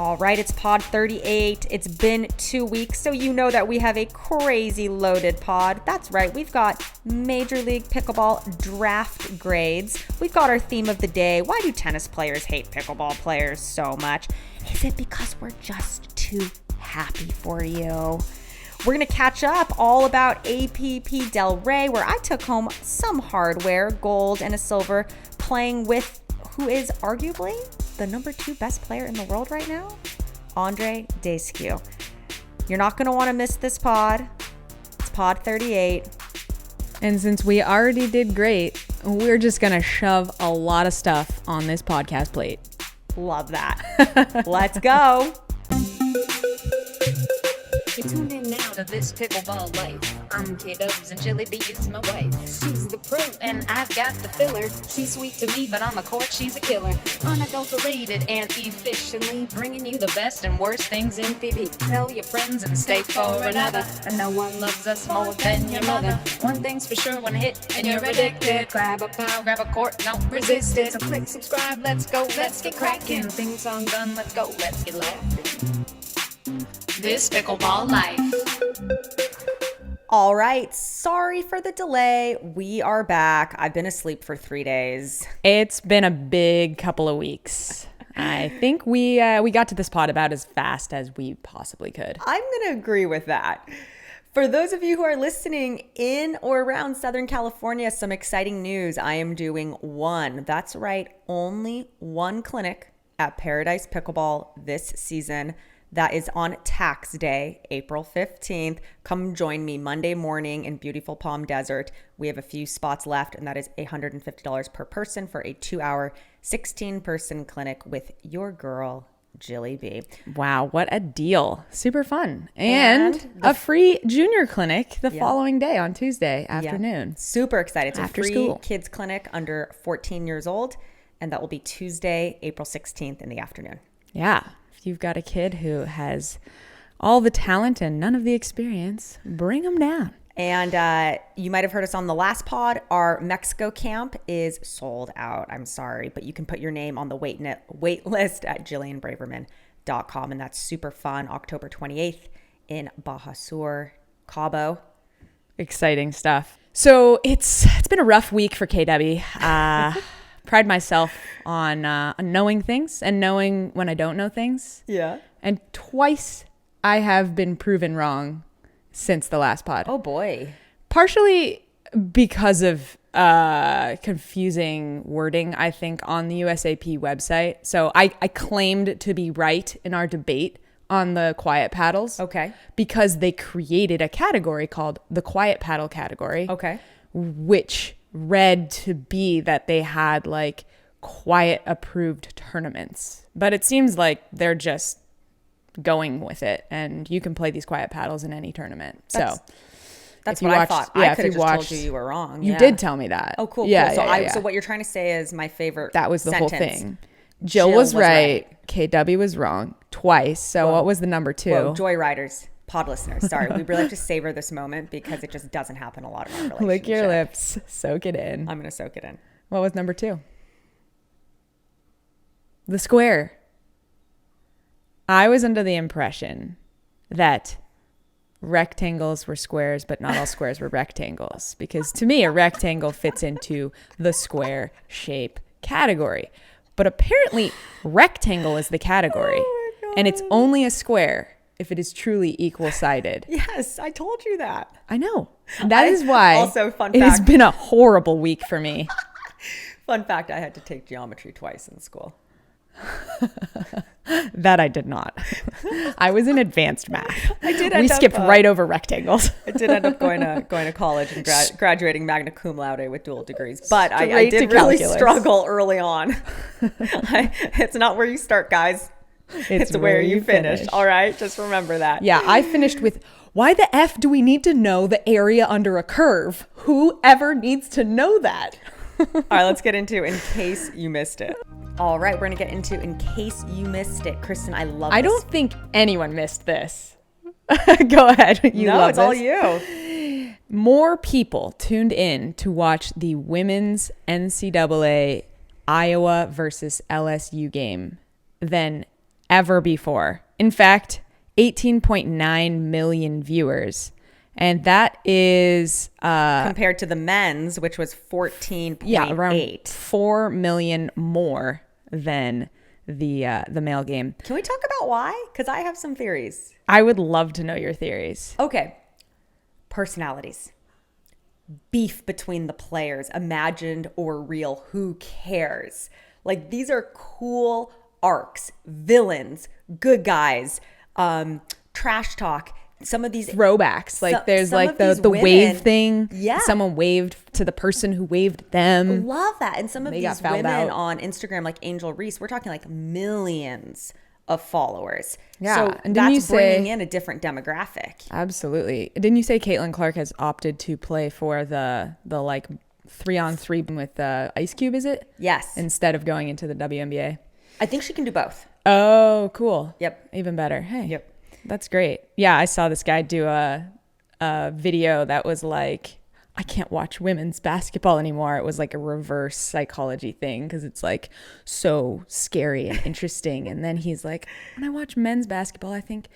All right, it's pod 38. It's been 2 weeks, so you know that we have a crazy loaded pod. That's right, we've got Major League Pickleball Draft Grades. We've got our theme of the day. Why do tennis players hate pickleball players so much? Is it because we're just too happy for you? We're going to catch up all about APP Delray, where I took home some hardware, gold and a silver, playing with who is arguably the number 2 best player in the world right now, Andrei. You're not going to want to miss this pod. It's pod 38. And since we already did great, we're just going to shove a lot of stuff on this podcast plate. Love that. Let's go. You tuned in now to This Pickleball Life. I'm K-Dubs and Jilly B is my wife. She's the pro and I've got the filler. She's sweet to me, but on the court she's a killer. Unadulterated and efficiently bringing you the best and worst things in PP. Tell your friends and stay for another. And no one loves us more than your mother. One thing's for sure, one hit and you're addicted. Grab a pile, grab a court, don't resist it. So click subscribe, let's go, let's get cracking. Theme song done, let's go, let's get laughing. This Pickleball Life. All right, sorry for the delay. We are back. I've been asleep for 3 days. It's been a big couple of weeks. I think we got to this pod about as fast as we possibly could. I'm going to agree with that. For those of you who are listening in or around Southern California, some exciting news. I am doing that's right, only one clinic at Paradise Pickleball this season. That is on tax day, April 15th. Come join me Monday morning in beautiful Palm Desert. We have a few spots left, and that is $150 per person for a 2-hour, 16-person clinic with your girl, Jilly B. Wow, what a deal. Super fun. And a free junior clinic the following day on Tuesday afternoon. Yeah. Super excited. It's after a free school kids clinic under 14 years old, and that will be Tuesday, April 16th in the afternoon. Yeah. If you've got a kid who has all the talent and none of the experience, bring them down. And you might have heard us on the last pod. Our Mexico camp is sold out. I'm sorry, but you can put your name on the wait list at jillianbraverman.com. And that's super fun. October 28th in Baja Sur, Cabo. Exciting stuff. So it's been a rough week for KW. Pride myself on knowing things and knowing when I don't know things. Yeah. And twice I have been proven wrong since the last pod. Oh, boy. Partially because of confusing wording, I think, on the USAP website. So I claimed to be right in our debate on the quiet paddles. Okay. Because they created a category called the quiet paddle category. Okay. Which read to be that they had like quiet approved tournaments, but it seems like they're just going with it and you can play these quiet paddles in any tournament. That's what I thought. I could have just told you were wrong. You did tell me that. Oh, cool. Yeah, cool. Yeah, So what you're trying to say is my favorite that was the sentence. whole thing. Jill was right. KW was wrong twice. So what was the number 2? Whoa, Joyriders. Pod listeners, sorry. We really have to savor this moment because it just doesn't happen a lot in our relationship. Lick your lips. Soak it in. I'm going to soak it in. What was number 2? The square. I was under the impression that rectangles were squares, but not all squares were rectangles. Because to me, a rectangle fits into the square shape category. But apparently, rectangle is the category. Oh, and it's only a square if it is truly equal-sided. Yes, I told you that. I know. That is why also, fun it fact, has been a horrible week for me. Fun fact, I had to take geometry twice in school. That I did not. I was in advanced math. We skipped right over rectangles. I did end up going to college and graduating magna cum laude with dual degrees. But I did really struggle early on. It's not where you start, guys. It's where you finish. All right. Just remember that. Yeah. I finished with, why the F do we need to know the area under a curve? Whoever needs to know that? All right. Let's get into In Case You Missed It. All right. We're going to get into In Case You Missed It. Kristin, I love this. I don't think anyone missed this. Go ahead. It's all you. More people tuned in to watch the women's NCAA Iowa versus LSU game than ever before. In fact, 18.9 million viewers. And that is compared to the men's, which was 14.8. Around 4 million more than the male game. Can we talk about why? Because I have some theories. I would love to know your theories. Okay. Personalities. Beef between the players, imagined or real, who cares? Like, these are cool arcs, villains, good guys, trash talk. Some of these throwbacks, like there's like the women, wave thing. Yeah. Someone waved to the person who waved them. Love that. And some of these women on Instagram, like Angel Reese, we're talking like millions of followers. Yeah. So and that's bringing in a different demographic. Absolutely. Didn't you say Caitlin Clark has opted to play for the like 3-on-3 with Ice Cube, is it? Yes. Instead of going into the WNBA? I think she can do both. Oh, cool. Yep. Even better. Hey. Yep. That's great. Yeah, I saw this guy do a video that was like, I can't watch women's basketball anymore. It was like a reverse psychology thing because it's like so scary and interesting. And then he's like, when I watch men's basketball, I think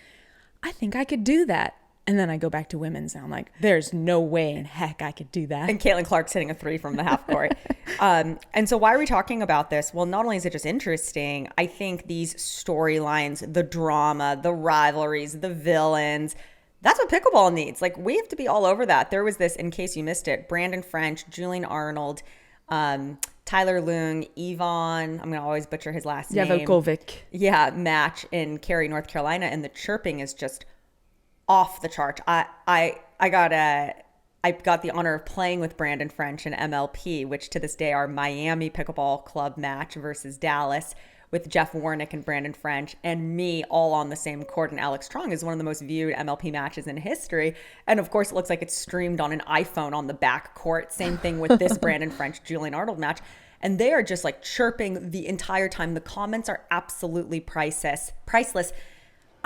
I could do that. And then I go back to women's and I'm like, there's no way in heck I could do that. And Caitlin Clark's hitting a 3 from the half court. And so why are we talking about this? Well, not only is it just interesting, I think these storylines, the drama, the rivalries, the villains, that's what pickleball needs. Like, we have to be all over that. There was this, in case you missed it, Brandon French, Julian Arnold, Tyler Leung, Yvonne, I'm going to always butcher his last name. Jakovic. Yeah, match in Cary, North Carolina. And the chirping is just off the chart. I got the honor of playing with Brandon French in MLP, which to this day our Miami Pickleball Club match versus Dallas with Jeff Warnick and Brandon French and me all on the same court. And Alex Strong is one of the most viewed MLP matches in history. And of course, it looks like it's streamed on an iPhone on the back court. Same thing with this Brandon French, Julian Arnold match. And they are just like chirping the entire time. The comments are absolutely priceless.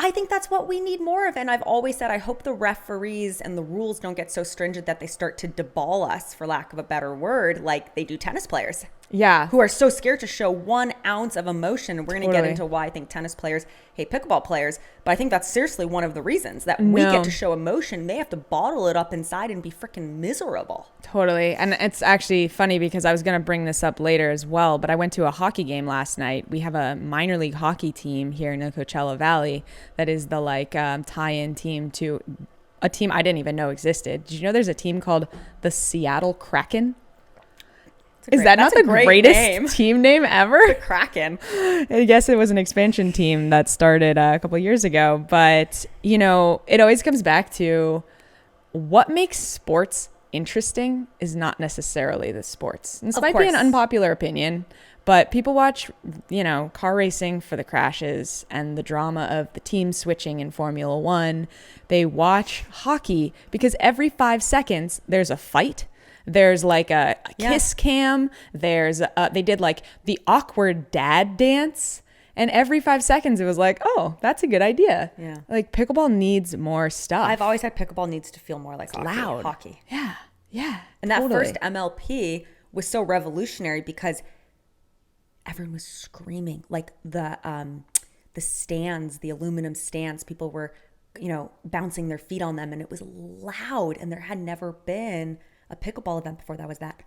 I think that's what we need more of. And I've always said, I hope the referees and the rules don't get so stringent that they start to deball us, for lack of a better word, like they do tennis players. Yeah. Who are so scared to show 1 ounce of emotion. We're going to get into why I think tennis players hate pickleball players. But I think that's seriously one of the reasons that we get to show emotion. They have to bottle it up inside and be freaking miserable. Totally. And it's actually funny because I was going to bring this up later as well, but I went to a hockey game last night. We have a minor league hockey team here in the Coachella Valley that is the like tie-in team to a team I didn't even know existed. Did you know there's a team called the Seattle Kraken? Is that not the greatest team name ever? The Kraken. I guess it was an expansion team that started a couple years ago. But, you know, it always comes back to what makes sports interesting is not necessarily the sports. And this might be an unpopular opinion, but people watch, you know, car racing for the crashes and the drama of the team switching in Formula One. They watch hockey because every 5 seconds there's a fight. There's like a kiss cam. There's they did like the awkward dad dance. And every 5 seconds it was like, oh, that's a good idea. Yeah. Like pickleball needs more stuff. I've always said pickleball needs to feel more like hockey. Yeah. Yeah. And that first MLP was so revolutionary because everyone was screaming. Like the stands, the aluminum stands, people were, you know, bouncing their feet on them, and it was loud. And there had never been a pickleball event before that was that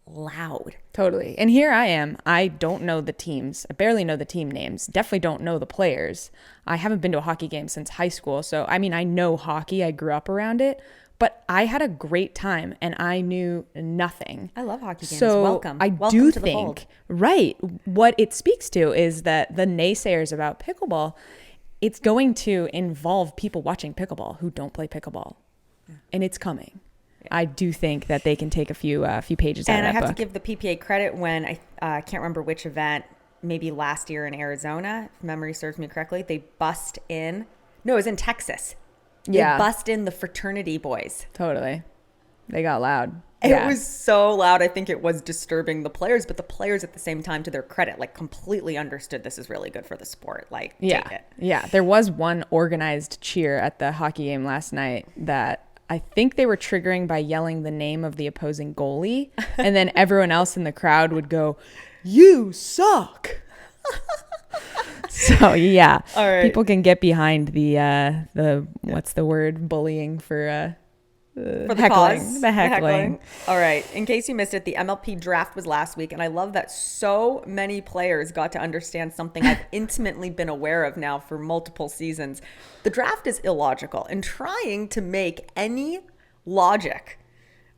loud. Totally. And here I am. I don't know the teams. I barely know the team names. Definitely don't know the players. I haven't been to a hockey game since high school. So, I mean, I know hockey. I grew up around it. But I had a great time and I knew nothing. I love hockey games. So Welcome do to the think, fold. Right, what it speaks to is that the naysayers about pickleball, it's going to involve people watching pickleball who don't play pickleball. Yeah. And it's coming. I do think that they can take a few pages out of that book. And I have to give the PPA credit when I can't remember which event, maybe last year in Arizona, if memory serves me correctly, they bust in. No, it was in Texas. They bust in the fraternity boys. Totally. They got loud. It was so loud. I think it was disturbing the players, but the players at the same time, to their credit, like completely understood this is really good for the sport. Like, take it. Yeah. There was one organized cheer at the hockey game last night that I think they were triggering by yelling the name of the opposing goalie. And then everyone else in the crowd would go, "You suck." So yeah, All right. people can get behind the what's the word, bullying for the heckling, cause. the heckling. All right. In case you missed it, the MLP draft was last week, and I love that so many players got to understand something I've intimately been aware of now for multiple seasons. The draft is illogical, and trying to make any logic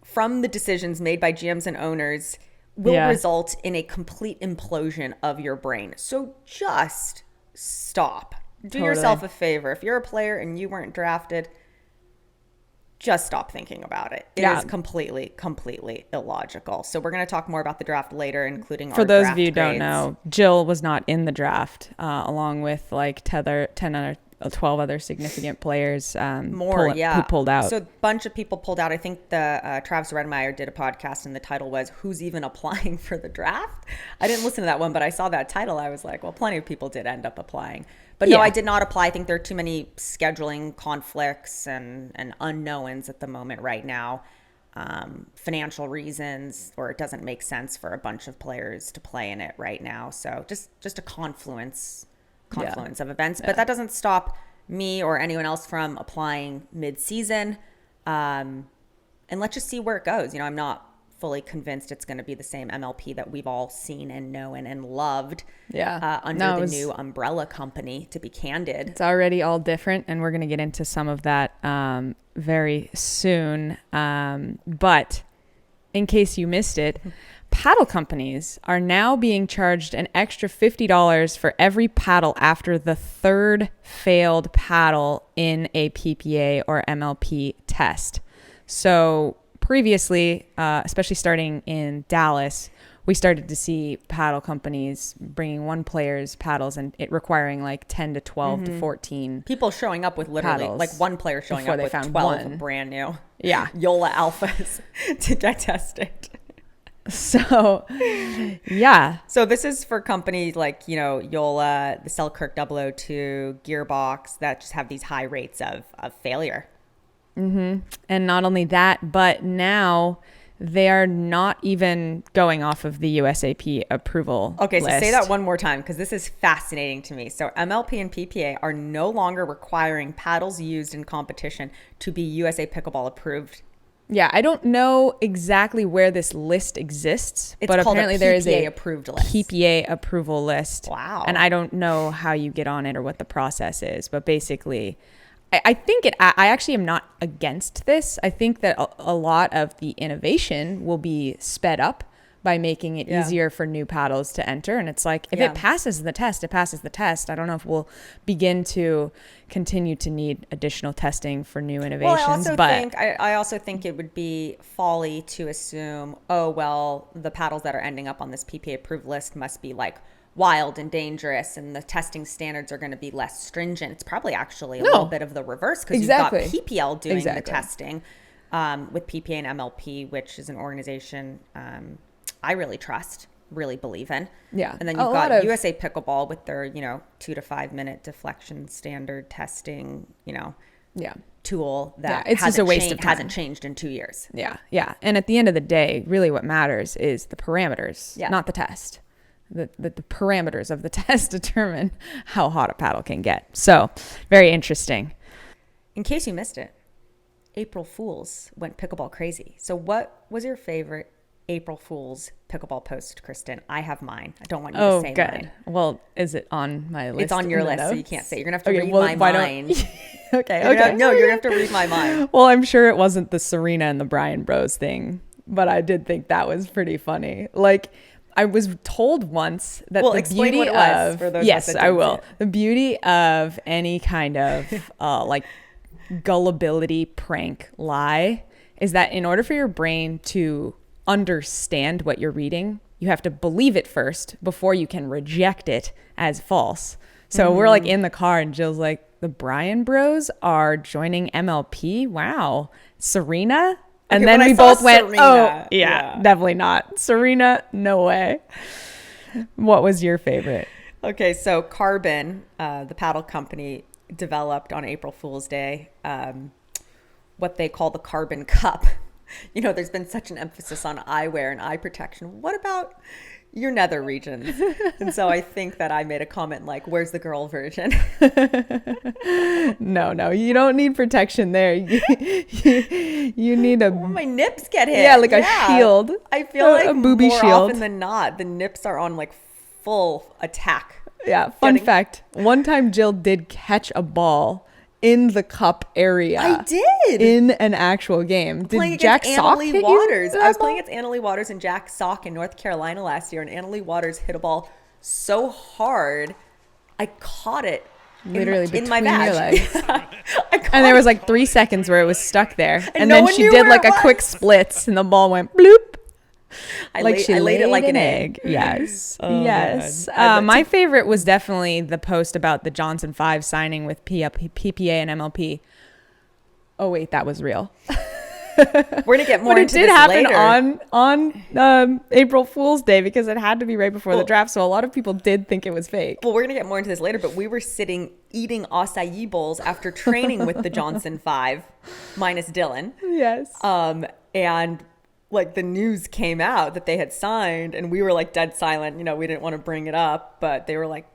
from the decisions made by GMs and owners will result in a complete implosion of your brain. So just stop. Do yourself a favor. If you're a player and you weren't drafted, just stop thinking about it. It is completely illogical. So we're going to talk more about the draft later, including for those of you who don't know, Jill was not in the draft, along with like 10 or 12 other significant players who pulled out. So a bunch of people pulled out. I think the Travis Redmeyer did a podcast, and the title was "Who's Even Applying for the Draft?" I didn't listen to that one, but I saw that title. I was like, well, plenty of people did end up applying. But no, I did not apply. I think there are too many scheduling conflicts and unknowns at the moment right now. Financial reasons, or it doesn't make sense for a bunch of players to play in it right now. So just a confluence of events. But that doesn't stop me or anyone else from applying mid-season. And let's just see where it goes. I'm not fully convinced it's going to be the same MLP that we've all seen and known and loved under the new umbrella company, to be candid. It's already all different, and we're going to get into some of that very soon. But in case you missed it, paddle companies are now being charged an extra $50 for every paddle after the third failed paddle in a PPA or MLP test. So previously, especially starting in Dallas, we started to see paddle companies bringing one player's paddles and it requiring like 10 to 12 to 14 people showing up with literally paddles like one player showing up with 12 brand new Yola alphas to get tested. So so this is for companies like Yola, the Selkirk 002, Gearbox, that just have these high rates of failure. And not only that, but now they are not even going off of the USAP approval list. So say that one more time, because this is fascinating to me. So MLP and PPA are no longer requiring paddles used in competition to be USA Pickleball approved. Yeah, I don't know exactly where this list exists, but apparently there is a approved list. PPA approval list. Wow. And I don't know how you get on it or what the process is, but basically I think I actually am not against this. I think that a lot of the innovation will be sped up by making it easier for new paddles to enter. And it's like, if it passes the test, it passes the test. I don't know if we'll begin to continue to need additional testing for new innovations. I also think it would be folly to assume, the paddles that are ending up on this PPA approved list must be like wild and dangerous, and the testing standards are going to be less stringent. It's probably actually a little bit of the reverse, because you've got PPL doing the testing with PPA and MLP, which is an organization I really trust, really believe in. Yeah. And then you've got USA Pickleball with their 2 to 5 minute deflection standard testing tool that it's just a waste of time. Hasn't changed in 2 years. Yeah. And at the end of the day, really what matters is the parameters, not the test. The parameters of the test determine how hot a paddle can get. So very interesting. In case you missed it, April Fools went pickleball crazy. So what was your favorite April Fool's pickleball post, Kristin? I have mine. I don't want you to say mine. Well, is it on my list? It's on your list, notes? so you can't say. You're going to have to read my mind. Okay. You're going to have to read my mind. Well, I'm sure it wasn't the Serena and the Brian Bros thing, but I did think that was pretty funny. Like, I was told once that the beauty what it was for those yes, I will. The beauty of any kind of like gullibility prank lie is that in order for your brain to understand what you're reading, you have to believe it first before you can reject it as false. So we're like in the car and Jill's like, the Brian Bros are joining MLP? Wow. Serena? And then we both went, Serena, definitely not. Serena, no way. What was your favorite? Okay, so Carbon, the paddle company, developed on April Fool's Day what they call the Carbon Cup. There's been such an emphasis on eyewear and eye protection. What about your nether regions. And so I think that I made a comment like, where's the girl version? No, you don't need protection there. You need a... My nips get hit. Yeah, like a shield. I feel like a booby more shield. often than not, the nips are on like full attack. Yeah, fun fact. One time Jill did catch a ball in the cup area. I did. In an actual game. Did Jack Sock hit you? I was playing against Anna Lee Waters and Jack Sock in North Carolina last year, and Anna Lee Waters hit a ball so hard, I caught it literally in my between your badge. legs. And there was like 3 seconds where it was stuck there. And no then one she knew did where like it a quick was. splits and the ball went bloop. I laid it like an egg. Yes. Oh, yes. man. My favorite was definitely the post about the Johnson 5 signing with PPA and MLP. Oh, wait, that was real. We're going to get more into this later. But it did happen on April Fool's Day because it had to be right before the draft. So a lot of people did think it was fake. Well, we're going to get more into this later, but we were sitting eating acai bowls after training with the Johnson 5, minus Dylan. Yes. And like the news came out that they had signed, and we were like dead silent. You know, we didn't want to bring it up, but they were like,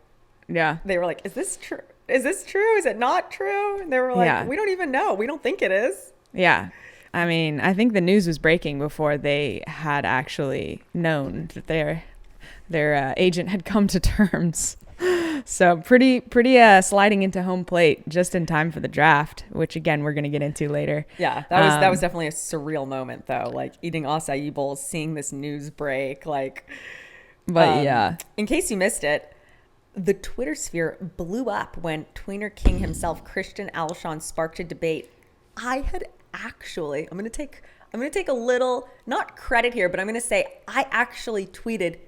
is this true? Is this true? Is it not true? And they were like, we don't even know. We don't think it is. Yeah. I mean, I think the news was breaking before they had actually known that their agent had come to terms. So pretty sliding into home plate just in time for the draft, which again we're going to get into later. Yeah, that was definitely a surreal moment though. Like eating acai bowls, seeing this news break. Like, but yeah. In case you missed it, the Twitter sphere blew up when tweener king himself, Christian Alshon, sparked a debate. I had actually, I'm going to take a little, not credit here, but I'm going to say I actually tweeted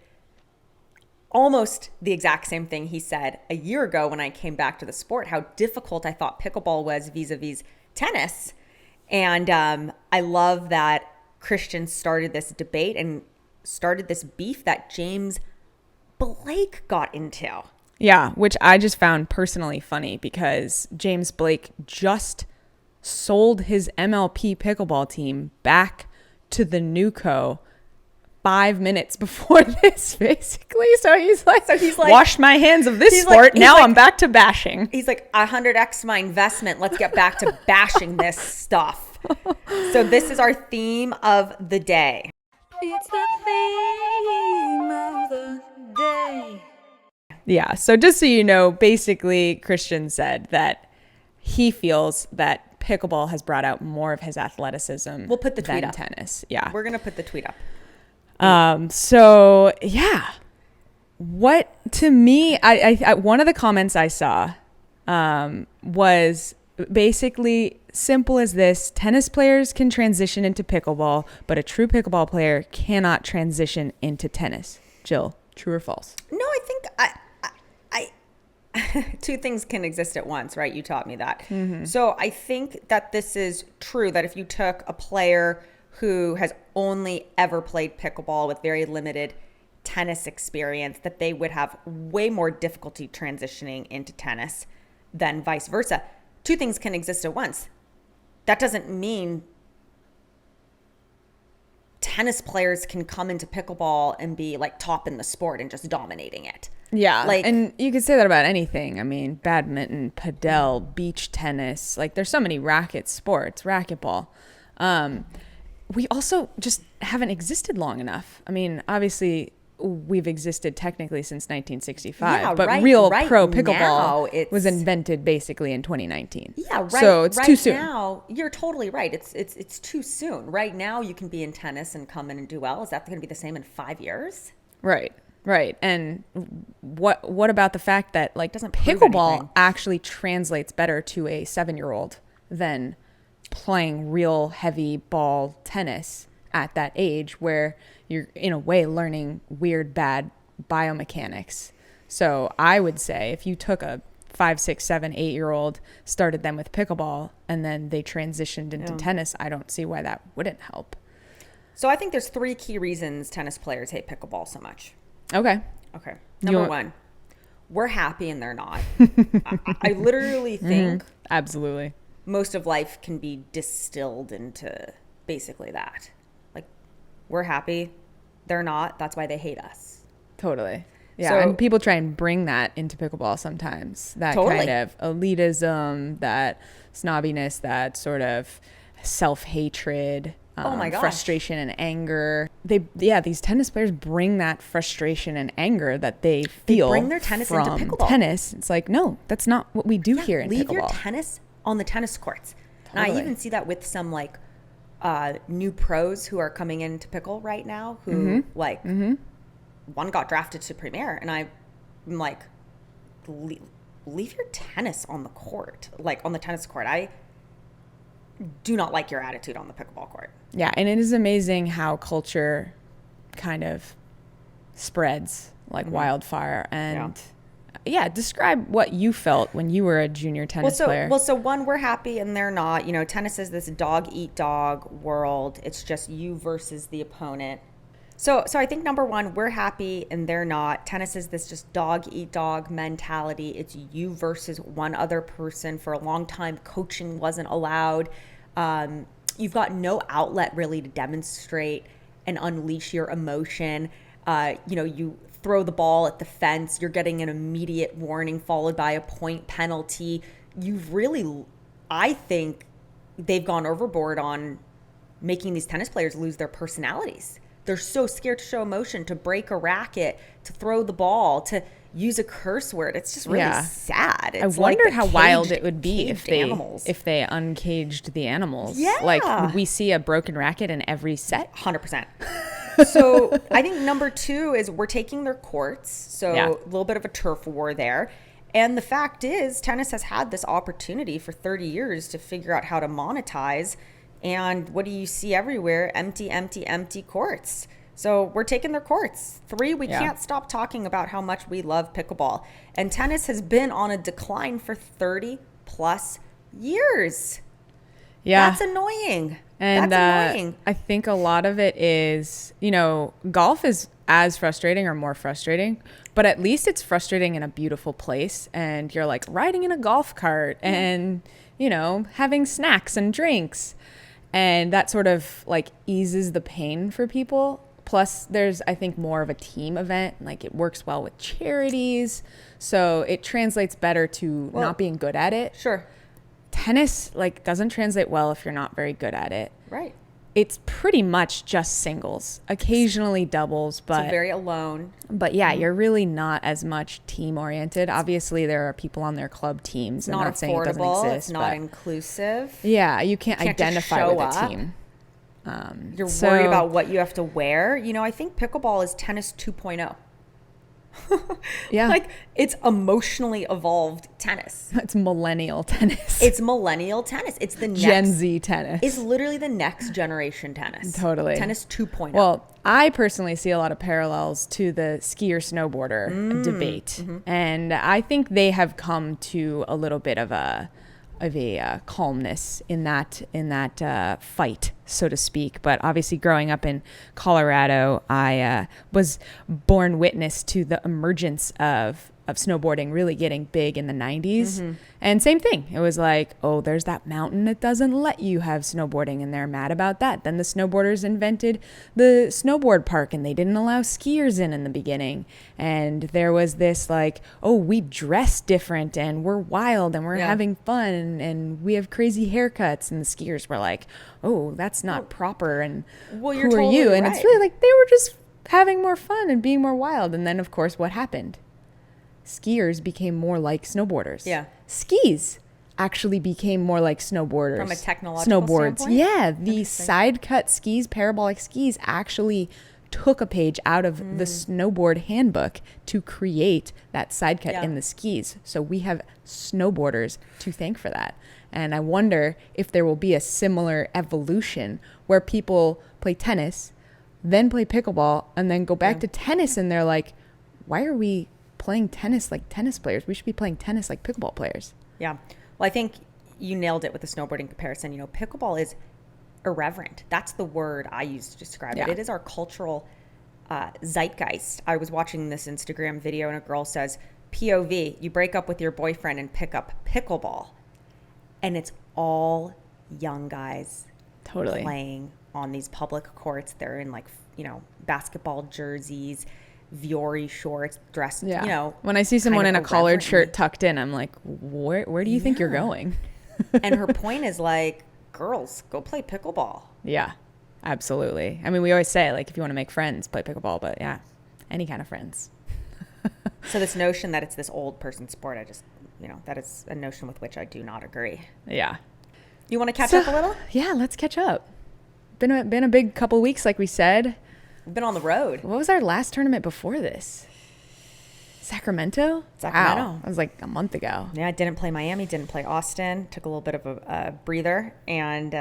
almost the exact same thing he said a year ago when I came back to the sport, how difficult I thought pickleball was vis-a-vis tennis. And I love that Christian started this debate and started this beef that James Blake got into. Yeah, which I just found personally funny because James Blake just sold his MLP pickleball team back to the NewCo 5 minutes before this, basically. So he's like, washed my hands of this sport. Now I'm back to bashing. He's like, 100x my investment. Let's get back to bashing this stuff. So this is our theme of the day. It's the theme of the day. Yeah. So just so you know, basically Christian said that he feels that pickleball has brought out more of his athleticism. We'll put the tweet than up. Tennis. Yeah. We're going to put the tweet up. So yeah, what to me, I one of the comments I saw, was basically simple as this: tennis players can transition into pickleball, but a true pickleball player cannot transition into tennis. Jill, true or false? No, I think two things can exist at once, right? You taught me that. Mm-hmm. So I think that this is true, that if you took a player who has only ever played pickleball with very limited tennis experience, that they would have way more difficulty transitioning into tennis than vice versa. Two things can exist at once. That doesn't mean tennis players can come into pickleball and be like top in the sport and just dominating it. Yeah. Like, and you could say that about anything. I mean, badminton, padel, beach tennis, like there's so many racket sports, racquetball. We also just haven't existed long enough. I mean, obviously we've existed technically since 1965, but real pro pickleball was invented basically in 2019. Yeah, right. So it's too soon. Right now, you're totally right. It's too soon. Right now, you can be in tennis and come in and do well. Is that going to be the same in 5 years? Right. And what about the fact that like doesn't prove pickleball anything. actually translates better to a 7-year-old than playing real heavy ball tennis at that age, where you're in a way learning weird, bad biomechanics. So I would say if you took a 5, 6, 7, 8-year-old, started them with pickleball, and then they transitioned into tennis, I don't see why that wouldn't help. So I think there's 3 key reasons tennis players hate pickleball so much. Okay. Number one, we're happy and they're not. I literally think absolutely most of life can be distilled into basically that. Like, we're happy, they're not. That's why they hate us. Totally. Yeah, So, and people try and bring that into pickleball sometimes. That kind of elitism, that snobbiness, that sort of self-hatred, oh my gosh, frustration and anger. These tennis players bring that frustration and anger that they feel. They bring their tennis from into pickleball. Tennis. It's like, no, that's not what we do here in leave pickleball. your tennis on the tennis courts. Totally. And I even see that with some like new pros who are coming into pickle right now who one got drafted to Premier, and I'm like, leave your tennis on the court, like on the tennis court. I do not like your attitude on the pickleball court. Yeah, and it is amazing how culture kind of spreads like wildfire. And describe what you felt when you were a junior tennis player. Well, so one, we're happy and they're not. You know, tennis is this dog eat dog world. It's just you versus the opponent. So I think number one, we're happy and they're not. Tennis is this just dog eat dog mentality. It's you versus one other person. For a long time, coaching wasn't allowed. You've got no outlet really to demonstrate and unleash your emotion. You throw the ball at the fence, you're getting an immediate warning followed by a point penalty. I think they've gone overboard on making these tennis players lose their personalities. They're so scared to show emotion, to break a racket, to throw the ball, to use a curse word. It's just really sad. It's I wonder like how wild it would be if they uncaged the animals. Yeah. Like, would we see a broken racket in every set? 100%. So I think number two is we're taking their courts. So a little bit of a turf war there. And the fact is, tennis has had this opportunity for 30 years to figure out how to monetize. And what do you see everywhere? Empty courts. So we're taking their courts. Three, we can't stop talking about how much we love pickleball. And tennis has been on a decline for 30 plus years. Yeah. That's annoying. And That's annoying. I think a lot of it is, golf is as frustrating or more frustrating, but at least it's frustrating in a beautiful place. And you're like riding in a golf cart and, having snacks and drinks. And that sort of like eases the pain for people. Plus, there's, I think, more of a team event. Like, it works well with charities. So it translates better to not being good at it. Sure. Tennis, doesn't translate well if you're not very good at it. Right. It's pretty much just singles, occasionally doubles, but it's very alone. But you're really not as much team oriented. Obviously, there are people on their club teams. It's not saying it doesn't exist. It's not inclusive. Yeah, you can't identify with a team. You're worried about what you have to wear. I think pickleball is tennis 2.0. Yeah. It's emotionally evolved tennis. It's millennial tennis. It's millennial tennis. It's the next Gen Z tennis. It's literally the next generation tennis. Totally. Tennis 2.0. Well, I personally see a lot of parallels to the skier snowboarder debate. And I think they have come to a little bit of a calmness in that fight, so to speak. But obviously, growing up in Colorado, I was born witness to the emergence of snowboarding really getting big in the 90s. And same thing. It was like, oh, there's that mountain that doesn't let you have snowboarding, and they're mad about that. Then the snowboarders invented the snowboard park, and they didn't allow skiers in the beginning. And there was this oh, we dress different, and we're wild, and we're having fun, and we have crazy haircuts. And the skiers were like, oh, that's not proper, and you're who are totally you? And right. it's really they were just having more fun and being more wild. And then, of course, what happened? Skiers became more like snowboarders. Yeah. Skis actually became more like snowboarders. From a technological standpoint? Yeah. The side cut skis, parabolic skis, actually took a page out of the snowboard handbook to create that side cut in the skis. So we have snowboarders to thank for that. And I wonder if there will be a similar evolution where people play tennis, then play pickleball, and then go back to tennis, and they're like, why are we playing tennis like tennis players? We should be playing tennis like pickleball players. Yeah. Well, I think you nailed it with the snowboarding comparison. Pickleball is irreverent. That's the word I use to describe it. It is our cultural zeitgeist. I was watching this Instagram video, and a girl says, POV, you break up with your boyfriend and pick up pickleball. And it's all young guys playing on these public courts. They're in basketball jerseys. Viore shorts, dressed, Yeah. you know. When I see someone in kind a of collared irreverently. shirt tucked in, I'm like, where do you think you're going? And her point is like, girls, go play pickleball. Yeah, absolutely. I mean, we always say, like, if you want to make friends, play pickleball, but yeah, any kind of friends. So this notion that it's this old person sport, I just, you know, that is a notion with which I do not agree. Yeah. You want to catch up a little? Yeah, let's catch up. Been a big couple weeks, like we said. We've been on the road. What was our last tournament before this? Sacramento? Sacramento. Wow. That was like a month ago. Yeah, I didn't play Miami, didn't play Austin. Took a little bit of a breather. And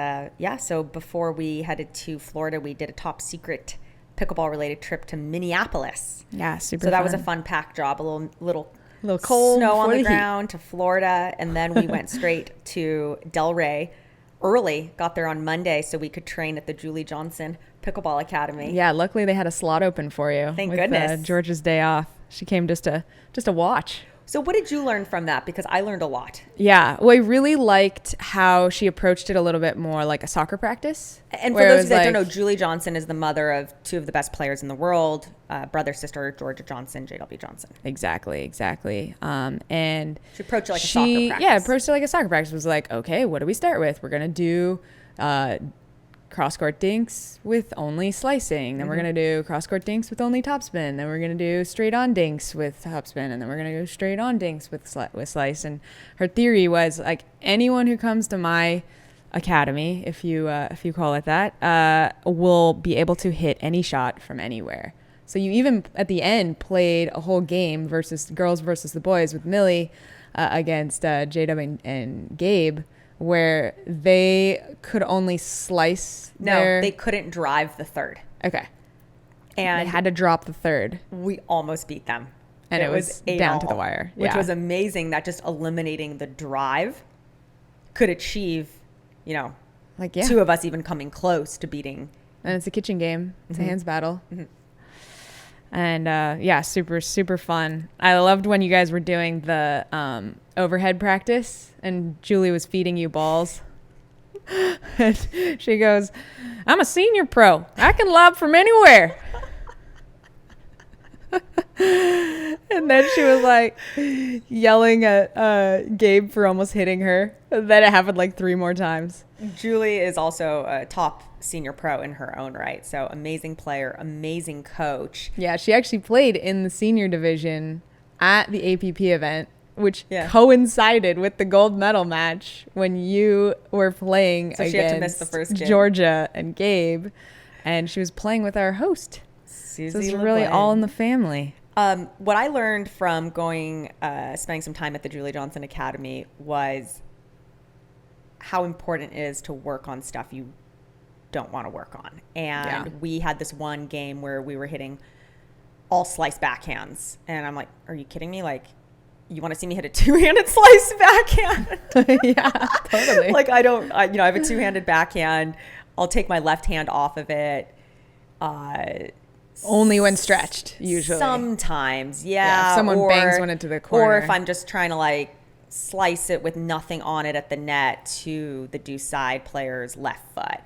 so before we headed to Florida, we did a top secret pickleball related trip to Minneapolis. Yeah, super So that fun. was a fun pack job, a little cold snow on before the the heat. ground to Florida. And then we went straight to Delray early, got there on Monday so we could train at the Julie Johnson Pickleball Academy. Yeah, luckily they had a slot open for you. Thank with, goodness. George's day off. She came just to watch. So what did you learn from that? Because I learned a lot. Yeah, well, I really liked how she approached it a little bit more like a soccer practice. And for where it those was of you that don't like- know, Julie Johnson is the mother of two of the best players in the world, brother, sister, Georgia Johnson, JILLYB Johnson. Exactly. And She approached it like a soccer practice. Yeah, approached it like a soccer practice. Was like, okay, what do we start with? We're gonna do cross-court dinks with only slicing. Then we're gonna do cross-court dinks with only topspin. Then we're gonna do straight-on dinks with topspin. And then we're gonna go straight-on dinks with slice. And her theory was like, anyone who comes to my academy, if you call it that, will be able to hit any shot from anywhere. So you even at the end played a whole game versus girls versus the boys with Millie against JW and Gabe, where they could only slice. They couldn't drive the third. Okay. And They had to drop the third, we almost beat them. and it was 8-all, down to the wire. Which Yeah. was amazing that just eliminating the drive could achieve, you know, Like, yeah. two of us even coming close to beating. And it's a kitchen game. It's a hands battle. Mm-hmm. And super, super fun. I loved when you guys were doing the overhead practice and Julie was feeding you balls. And she goes, I'm a senior pro. I can lob from anywhere. And then she was like yelling at Gabe for almost hitting her. And then it happened like 3 more times. Julie is also a top senior pro in her own right. So amazing player, amazing coach. Yeah, she actually played in the senior division at the APP event, which Yeah. coincided with the gold medal match when you were playing So against she had to miss the first game. Georgia and Gabe, and she was playing with our host. Susie So it's really LeBlanc. all in the family. What I learned from going, spending some time at the Julie Johnson Academy was how important it is to work on stuff you don't want to work on. And Yeah. we had this one game where we were hitting all slice backhands. And I'm like, are you kidding me? Like, you want to see me hit a two-handed slice backhand? Yeah, totally. Like, I have a two-handed backhand. I'll take my left hand off of it. Only when stretched, usually. Sometimes, Yeah, if someone bangs one into the Or corner. if I'm just trying to like slice it with nothing on it at the net to the deuce side player's left foot.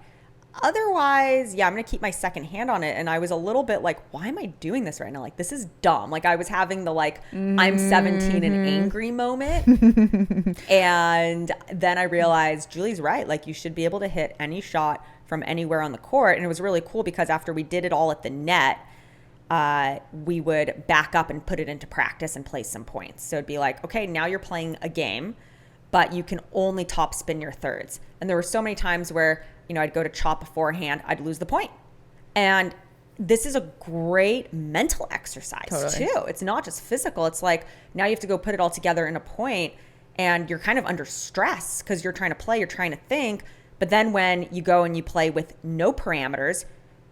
Otherwise, yeah, I'm going to keep my second hand on it. And I was a little bit like, why am I doing this right now? Like, this is dumb. Like, I was having the like, I'm 17 and angry moment. And then I realized Julie's right. Like, you should be able to hit any shot from anywhere on the court. And it was really cool because after we did it all at the net, we would back up and put it into practice and play some points. So it'd be like, okay, now you're playing a game, but you can only top spin your thirds. And there were so many times where, you know, I'd go to chop beforehand, I'd lose the point. And this is a great mental exercise Totally. too. It's not just physical. It's like now you have to go put it all together in a point and you're kind of under stress because you're trying to play, you're trying to think. But then when you go and you play with no parameters,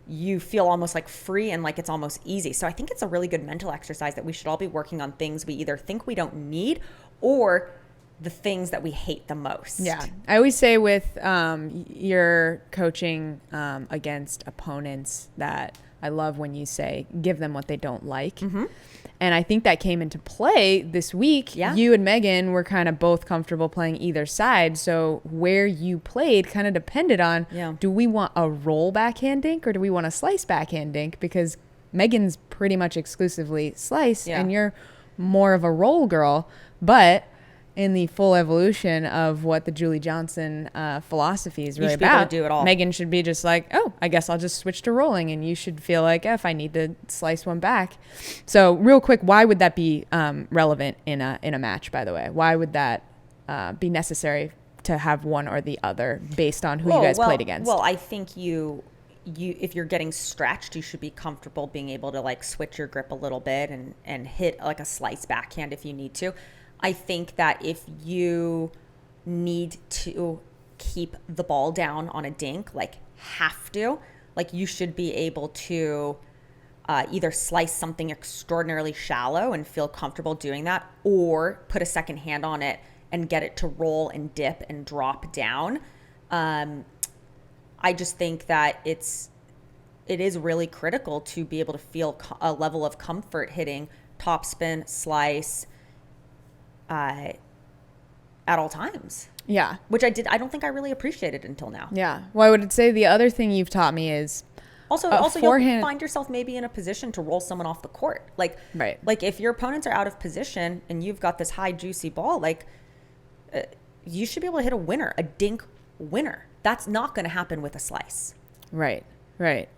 you feel almost like free and like it's almost easy. So I think it's a really good mental exercise that we should all be working on things we either think we don't need or the things that we hate the most. Yeah. I always say with your coaching against opponents that I love when you say give them what they don't like. Mm-hmm. And I think that came into play this week. Yeah. You and Megan were kind of both comfortable playing either side. So where you played kind of depended on, Yeah. do we want a roll backhand dink or do we want a slice backhand dink? Because Megan's pretty much exclusively slice, Yeah. and you're more of a roll girl. But in the full evolution of what the Julie Johnson philosophy is really should be able to about, do it all. Megan should be just like, oh, I guess I'll just switch to rolling, and you should feel like, if I need to slice one back. So real quick, why would that be relevant in a match, by the way? Why would that be necessary to have one or the other based on who you guys played against? Well, I think you if you're getting stretched, you should be comfortable being able to like switch your grip a little bit and hit like a slice backhand if you need to. I think that if you need to keep the ball down on a dink, like have to, like you should be able to either slice something extraordinarily shallow and feel comfortable doing that, or put a second hand on it and get it to roll and dip and drop down. I just think that it is really critical to be able to feel a level of comfort hitting topspin, slice, at all times. Yeah. Which I don't think I really appreciated until now. Yeah. Well, I would say the other thing you've taught me is Also, you'll find yourself maybe in a position to roll someone off the court. Like if your opponents are out of position and you've got this high juicy ball, like you should be able to hit a winner, a dink winner. That's not going to happen with a slice. Right.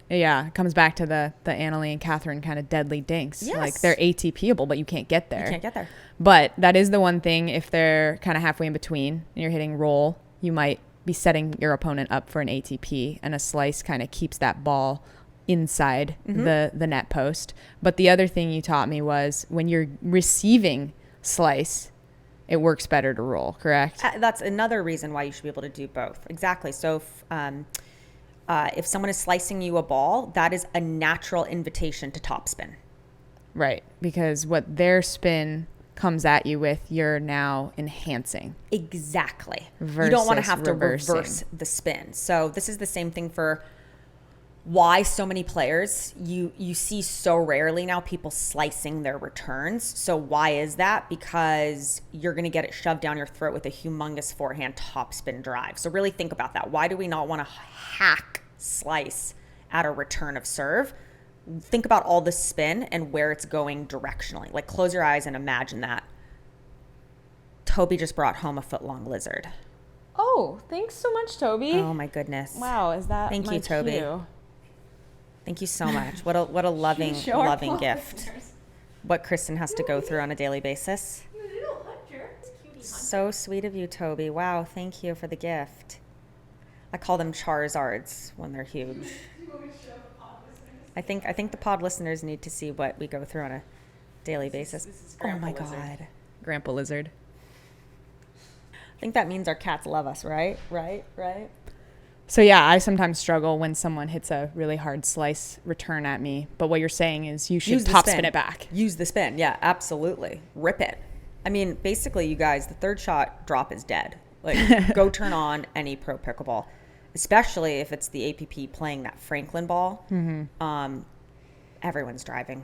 Yeah. It comes back to the Annalie and Catherine kind of deadly dinks. Yes. Like they're ATPable, but you can't get there. You can't get there. But that is the one thing, if they're kind of halfway in between and you're hitting roll, you might be setting your opponent up for an ATP, and a slice kind of keeps that ball inside the net post. But the other thing you taught me was when you're receiving slice, it works better to roll, correct? That's another reason why you should be able to do both. Exactly. So if someone is slicing you a ball, that is a natural invitation to topspin. Right. Because what their spin comes at you with, you're now enhancing. Exactly. You don't want to have to reversing. reverse the spin. So this is the same thing for why so many players, you see so rarely now people slicing their returns. So why is that? Because you're going to get it shoved down your throat with a humongous forehand topspin drive. So really think about that. Why do we not want to hack slice at a return of serve? Think about all the spin and where it's going directionally. Like close your eyes and imagine that. Toby just brought home a foot-long lizard. Oh, thanks so much, Toby. Oh my goodness. Wow, is that Thank my you, Toby. cue? Thank you so much. What a loving, loving gift. What Kristin has to go through on a daily basis. So sweet of you, Toby. Wow, thank you for the gift. I call them Charizards when they're huge. I think the pod listeners need to see what we go through on a daily basis. This is Oh my Grandpa Lizard. God. Grandpa Lizard. I think that means our cats love us, right? Right? So yeah, I sometimes struggle when someone hits a really hard slice return at me. But what you're saying is you should top spin it back. Use the spin. Yeah, absolutely. Rip it. I mean, basically, you guys, the third shot drop is dead. Like, go turn on any pro pickleball, especially if it's the APP playing that Franklin ball. Everyone's driving.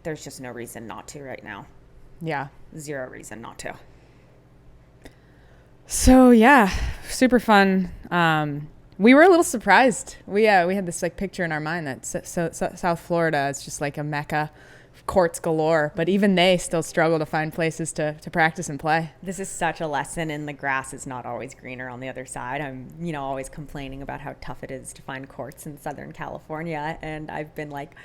There's just no reason not to right now. Yeah. Zero reason not to. So yeah, super fun. We were a little surprised. We had this like picture in our mind that South Florida is just like a mecca, courts galore. But even they still struggle to find places to practice and play. This is such a lesson in the grass is not always greener on the other side. I'm, always complaining about how tough it is to find courts in Southern California. And I've been like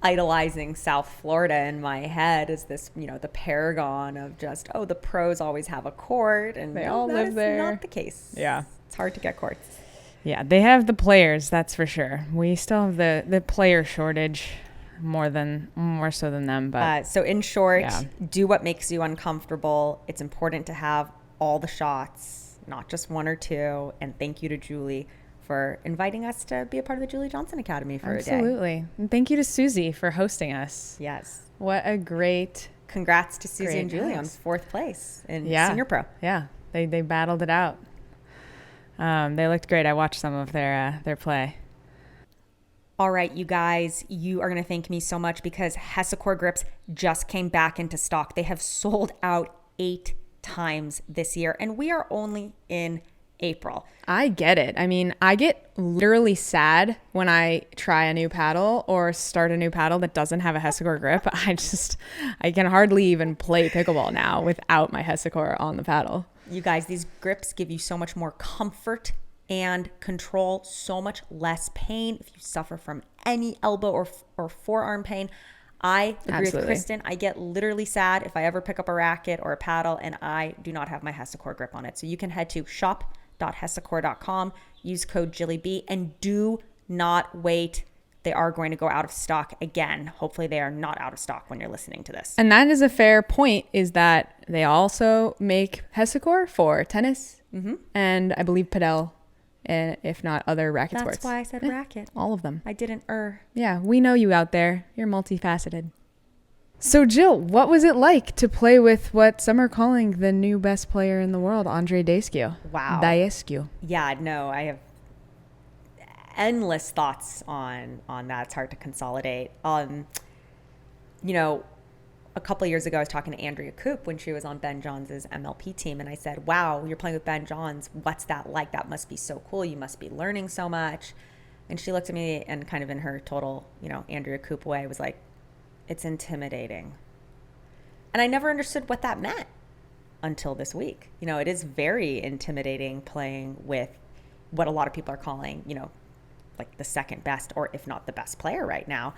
idolizing South Florida in my head as this, the paragon of just, the pros always have a court. And they all live there. That's not the case. Yeah. It's hard to get courts. Yeah, they have the players, that's for sure. We still have the player shortage more so than them. But so in short, do what makes you uncomfortable. It's important to have all the shots, not just one or two. And thank you to Julie for inviting us to be a part of the Julie Johnson Academy for a day. Absolutely. And thank you to Susie for hosting us. Yes. What a great... Congrats to Susie and Julie on 4th place in Senior Pro. Yeah, they battled it out. They looked great. I watched some of their play. All right, you guys, you are going to thank me so much because Hesacore Grips just came back into stock. They have sold out 8 times this year, and we are only in April. I get it. I mean, I get literally sad when I try a new paddle or start a new paddle that doesn't have a Hesacore grip. I can hardly even play pickleball now without my Hesacore on the paddle. You guys, these grips give you so much more comfort and control, so much less pain if you suffer from any elbow or forearm pain. I agree with Kristin. I get literally sad if I ever pick up a racket or a paddle and I do not have my Hesacore grip on it. So you can head to shop.hesacore.com, use code JILLYB, and do not wait. They are going to go out of stock again. Hopefully they are not out of stock when you're listening to this. And that is a fair point, is that they also make Hesacore for tennis and I believe padel, and if not other racket sports. That's why I said racket. All of them. I didn't Yeah, we know you out there. You're multifaceted. So Jill, what was it like to play with what some are calling the new best player in the world, Andrei Daescu? Wow. Daescu. Yeah, no, I have endless thoughts on that. It's hard to consolidate. You know, a couple of years ago, I was talking to Andrea Coop when she was on Ben Johns' MLP team, and I said, wow, you're playing with Ben Johns. What's that like? That must be so cool. You must be learning so much. And she looked at me and kind of in her total, Andrea Coop way was like, it's intimidating. And I never understood what that meant until this week. It is very intimidating playing with what a lot of people are calling, like the second best, or if not the best player right now.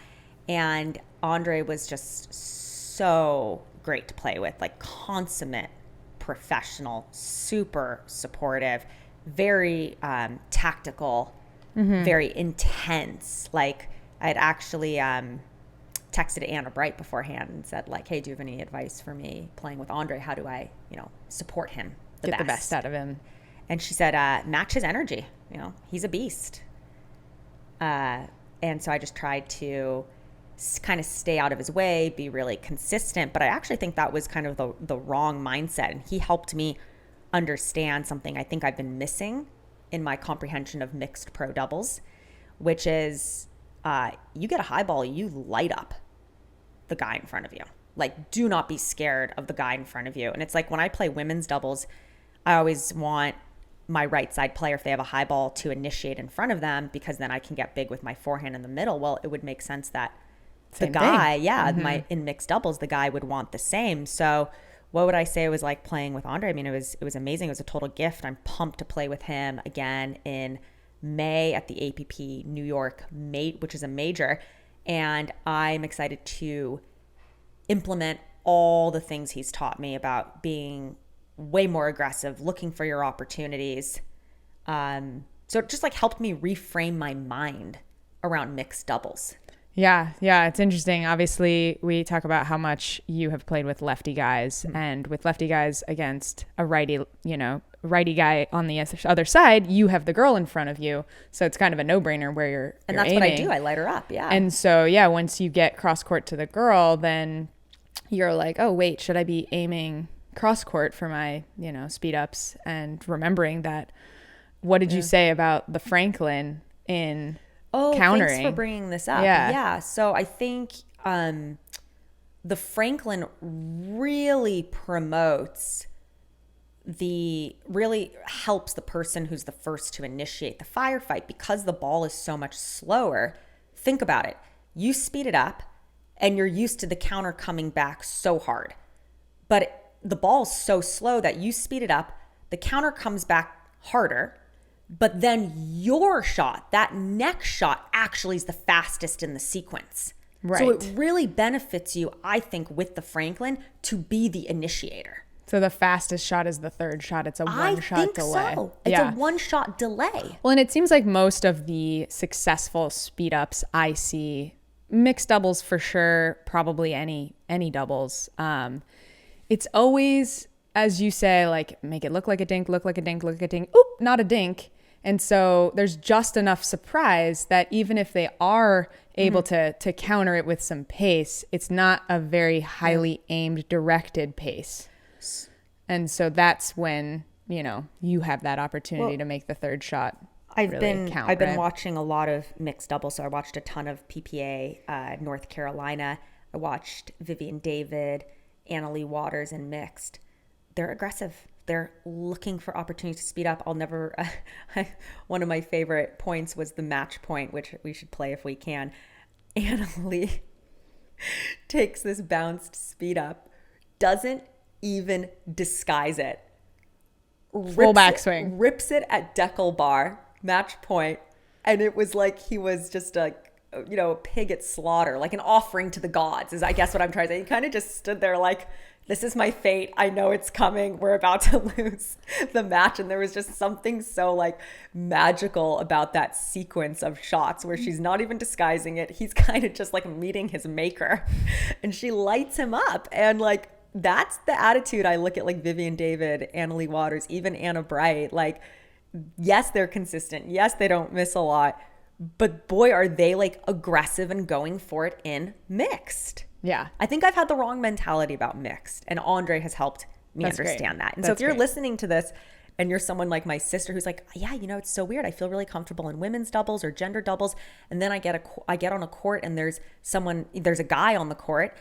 And Andrei was just so great to play with, like consummate professional, super supportive, very tactical, very intense. Like I had actually texted Anna Bright beforehand and said like, hey, do you have any advice for me playing with Andrei? How do I, support him Get the best out of him? And she said, match his energy. He's a beast. And so I just tried to kind of stay out of his way, be really consistent. But I actually think that was kind of the wrong mindset. And he helped me understand something I think I've been missing in my comprehension of mixed pro doubles, which is you get a high ball, you light up the guy in front of you. Like, do not be scared of the guy in front of you. And it's like when I play women's doubles, I always want my right side player, if they have a high ball, to initiate in front of them, because then I can get big with my forehand in the middle. Well, it would make sense that the guy, in mixed doubles, the guy would want the same. So what would I say it was like playing with Andrei? I mean, it was amazing. It was a total gift. I'm pumped to play with him again in May at the APP New York, which is a major. And I'm excited to implement all the things he's taught me about being way more aggressive, looking for your opportunities. So it just like helped me reframe my mind around mixed doubles. Yeah, it's interesting. Obviously, we talk about how much you have played with lefty guys, and with lefty guys against a righty guy on the other side, you have the girl in front of you. So it's kind of a no-brainer where you're And that's aiming. what I do. I light her up, yeah. And so, once you get cross-court to the girl, then you're like, oh, wait, should I be aiming cross-court for my, speed-ups? And remembering that, what did you say about the Franklin in countering? Thanks for bringing this up. Yeah. So I think the Franklin really really helps the person who's the first to initiate the firefight, because the ball is so much slower. Think about it. You speed it up and you're used to the counter coming back so hard, but the ball's so slow that you speed it up, the counter comes back harder, but then your shot, that next shot, actually is the fastest in the sequence. Right. So it really benefits you, I think, with the Franklin to be the initiator. So the fastest shot is the third shot. It's a one-shot delay. I think so. It's a one-shot delay. Well, and it seems like most of the successful speed-ups I see, mixed doubles for sure, probably any doubles, it's always, as you say, like, make it look like a dink, look like a dink, look like a dink. Oop, not a dink. And so there's just enough surprise that even if they are able to counter it with some pace, it's not a very highly aimed, directed pace. And so that's when, you have that opportunity to make the third shot. I've been watching a lot of mixed doubles. So I watched a ton of PPA North Carolina. I watched Vivian David, Annalie Waters in mixed. They're aggressive. they're looking for opportunities to speed up. I'll never, one of my favorite points was the match point, which we should play if we can. Annalie takes this bounced speed up, doesn't even disguise it. Full backswing. Rips it at deckle bar, match point. And it was like he was just a pig at slaughter, like an offering to the gods is I guess what I'm trying to say. He kind of just stood there like, this is my fate. I know it's coming. We're about to lose the match. And there was just something so like magical about that sequence of shots where she's not even disguising it. He's kind of just like meeting his maker and she lights him up. And like, that's the attitude I look at like Vivian David, Annalie Waters, even Anna Bright. Like, yes, they're consistent. Yes, they don't miss a lot. But boy, are they like aggressive and going for it in mixed. Yeah. I think I've had the wrong mentality about mixed, and Andrei has helped me understand that. And so if you're listening to this and you're someone like my sister who's like, yeah, it's so weird. I feel really comfortable in women's doubles or gender doubles. And then I get on a court and there's a guy on the court.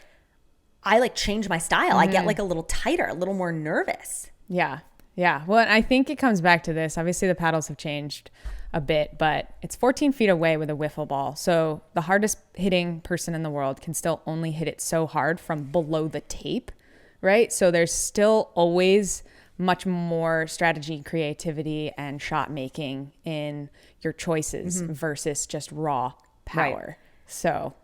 I like change my style. I get like a little tighter, a little more nervous. Yeah. Yeah. Well, I think it comes back to this. Obviously the paddles have changed a bit, but it's 14 feet away with a wiffle ball. So the hardest hitting person in the world can still only hit it so hard from below the tape, right? So there's still always much more strategy, creativity, and shot making in your choices versus just raw power. Right. So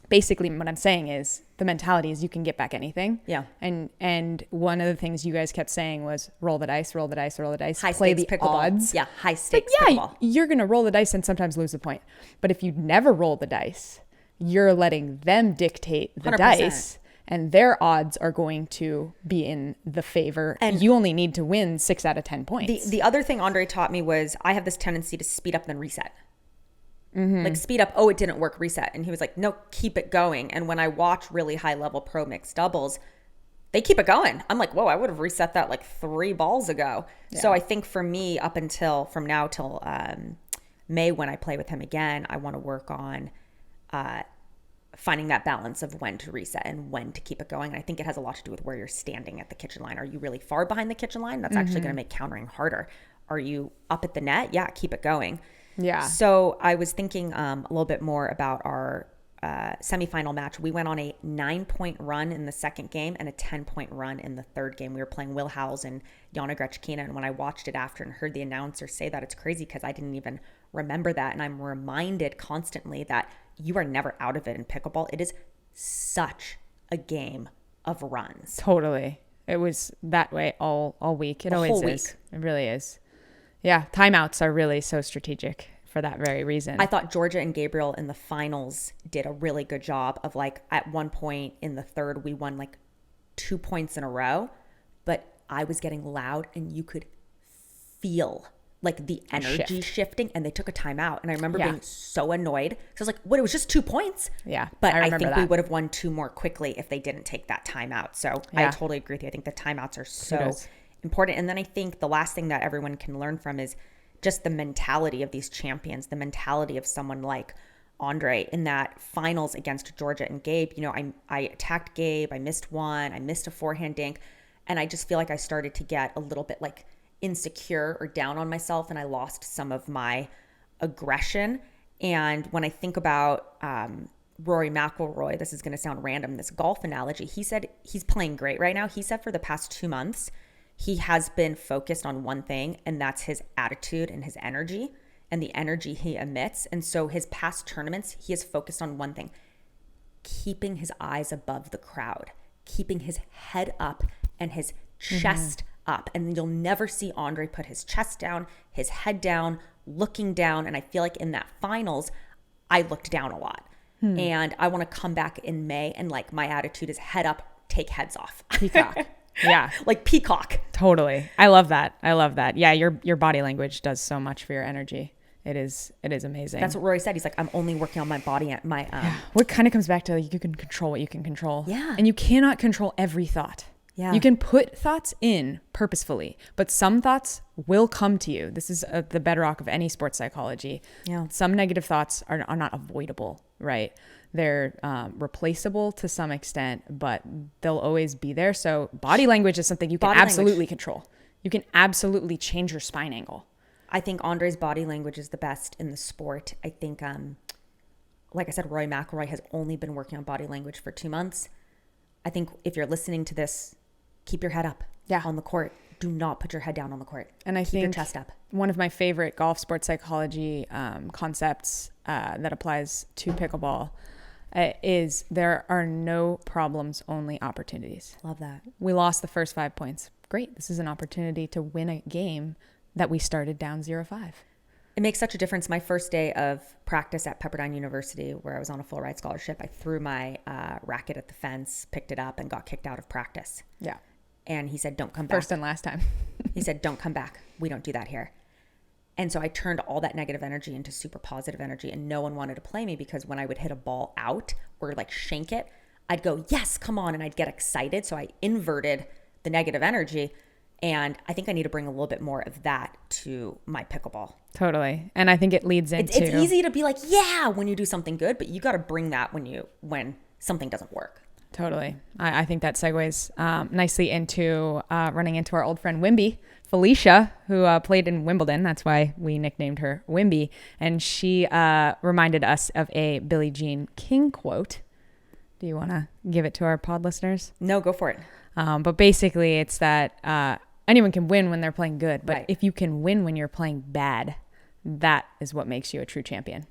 basically what I'm saying is the mentality is you can get back anything. Yeah. And one of the things you guys kept saying was roll the dice, roll the dice, roll the dice. High play stakes the pickleball. odds. Yeah, high stakes pickleball. You're going to roll the dice and sometimes lose the point. But if you never roll the dice, you're letting them dictate the 100%. Dice and their odds are going to be in the favor. And you only need to win 6 out of 10 points. The other thing Andrei taught me was I have this tendency to speed up then reset. Like speed up, oh, it didn't work, reset. And he was like, no, keep it going. And when I watch really high level pro mixed doubles, they keep it going. I'm like, whoa, I would have reset that like 3 balls ago. Yeah. So I think for me, up until from now till May, when I play with him again, I want to work on finding that balance of when to reset and when to keep it going. And I think it has a lot to do with where you're standing at the kitchen line. Are you really far behind the kitchen line? That's actually going to make countering harder. Are you up at the net? Yeah, keep it going. Yeah. So I was thinking a little bit more about our semifinal match. We went on a 9-point run in the second game and a 10-point run in the third game. We were playing Will Howells and Jana Grechkina. And when I watched it after and heard the announcer say that, it's crazy because I didn't even remember that. And I'm reminded constantly that you are never out of it in pickleball. It is such a game of runs. Totally. It was that way all week. It always is. It really is. Yeah, timeouts are really so strategic for that very reason. I thought Georgia and Gabriel in the finals did a really good job of like at one point in the third, we won like 2 points in a row, but I was getting loud and you could feel like the energy shifting and they took a timeout. And I remember being so annoyed. So I was like, what, it was just 2 points? Yeah. But I think we would have won 2 more quickly if they didn't take that timeout. So I totally agree with you. I think the timeouts are so important. And then I think the last thing that everyone can learn from is just the mentality of these champions, the mentality of someone like Andrei in that finals against Georgia and Gabe. You know, I attacked Gabe. I missed one. I missed a forehand dink. And I just feel like I started to get a little bit like insecure or down on myself. And I lost some of my aggression. And when I think about Rory McIlroy, this is going to sound random, this golf analogy, he said he's playing great right now. He said for the past 2 months, he has been focused on one thing, and that's his attitude and his energy and the energy he emits. And so his past tournaments, he has focused on one thing, keeping his eyes above the crowd, keeping his head up and his chest up. And you'll never see Andrei put his chest down, his head down, looking down. And I feel like in that finals, I looked down a lot. And I want to come back in May and like my attitude is head up, take heads off. Peacock. Yeah. Like peacock. Totally. I love that. Yeah. Your body language does so much for your energy. It is amazing. That's what Rory said. He's like, I'm only working on my body at my, What kind of comes back to like, you can control what you can control. Yeah. And you cannot control every thought. Yeah. You can put thoughts in purposefully, but some thoughts will come to you. This is the bedrock of any sports psychology. Yeah. Some negative thoughts are not avoidable, right? They're replaceable to some extent, but they'll always be there. So body language is something you can absolutely control. you can absolutely change your spine angle. I think Andrei's body language is the best in the sport. I think, like I said, Rory McIlroy has only been working on body language for 2 months. I think if you're listening to this, keep your head up on the court. Do not put your head down on the court. And I keep think your chest up. One of my favorite golf sports psychology concepts that applies to pickleball is there are no problems, only opportunities. Love that. We lost the first 5 points. Great. This is an opportunity to win a game that we started down 0-5. It makes such a difference. My first day of practice at Pepperdine University, where I was on a full ride scholarship, I threw my racket at the fence, picked it up, and got kicked out of practice. Yeah. And he said, don't come back. First and last time. He said, don't come back. We don't do that here. And so I turned all that negative energy into super positive energy, and no one wanted to play me because when I would hit a ball out or like shank it, I'd go, yes, come on. And I'd get excited. So I inverted the negative energy. And I think I need to bring a little bit more of that to my pickleball. Totally. And I think it leads into... It's easy to be like, yeah, when you do something good, but you got to bring that when something doesn't work. Totally. I think that segues nicely into running into our old friend Wimby, Felicia, who played in Wimbledon. That's why we nicknamed her Wimby. And she reminded us of a Billie Jean King quote. Do you want to give it to our pod listeners? No, go for it. But basically it's that anyone can win when they're playing good. But Right. if you can win when you're playing bad, that is what makes you a true champion.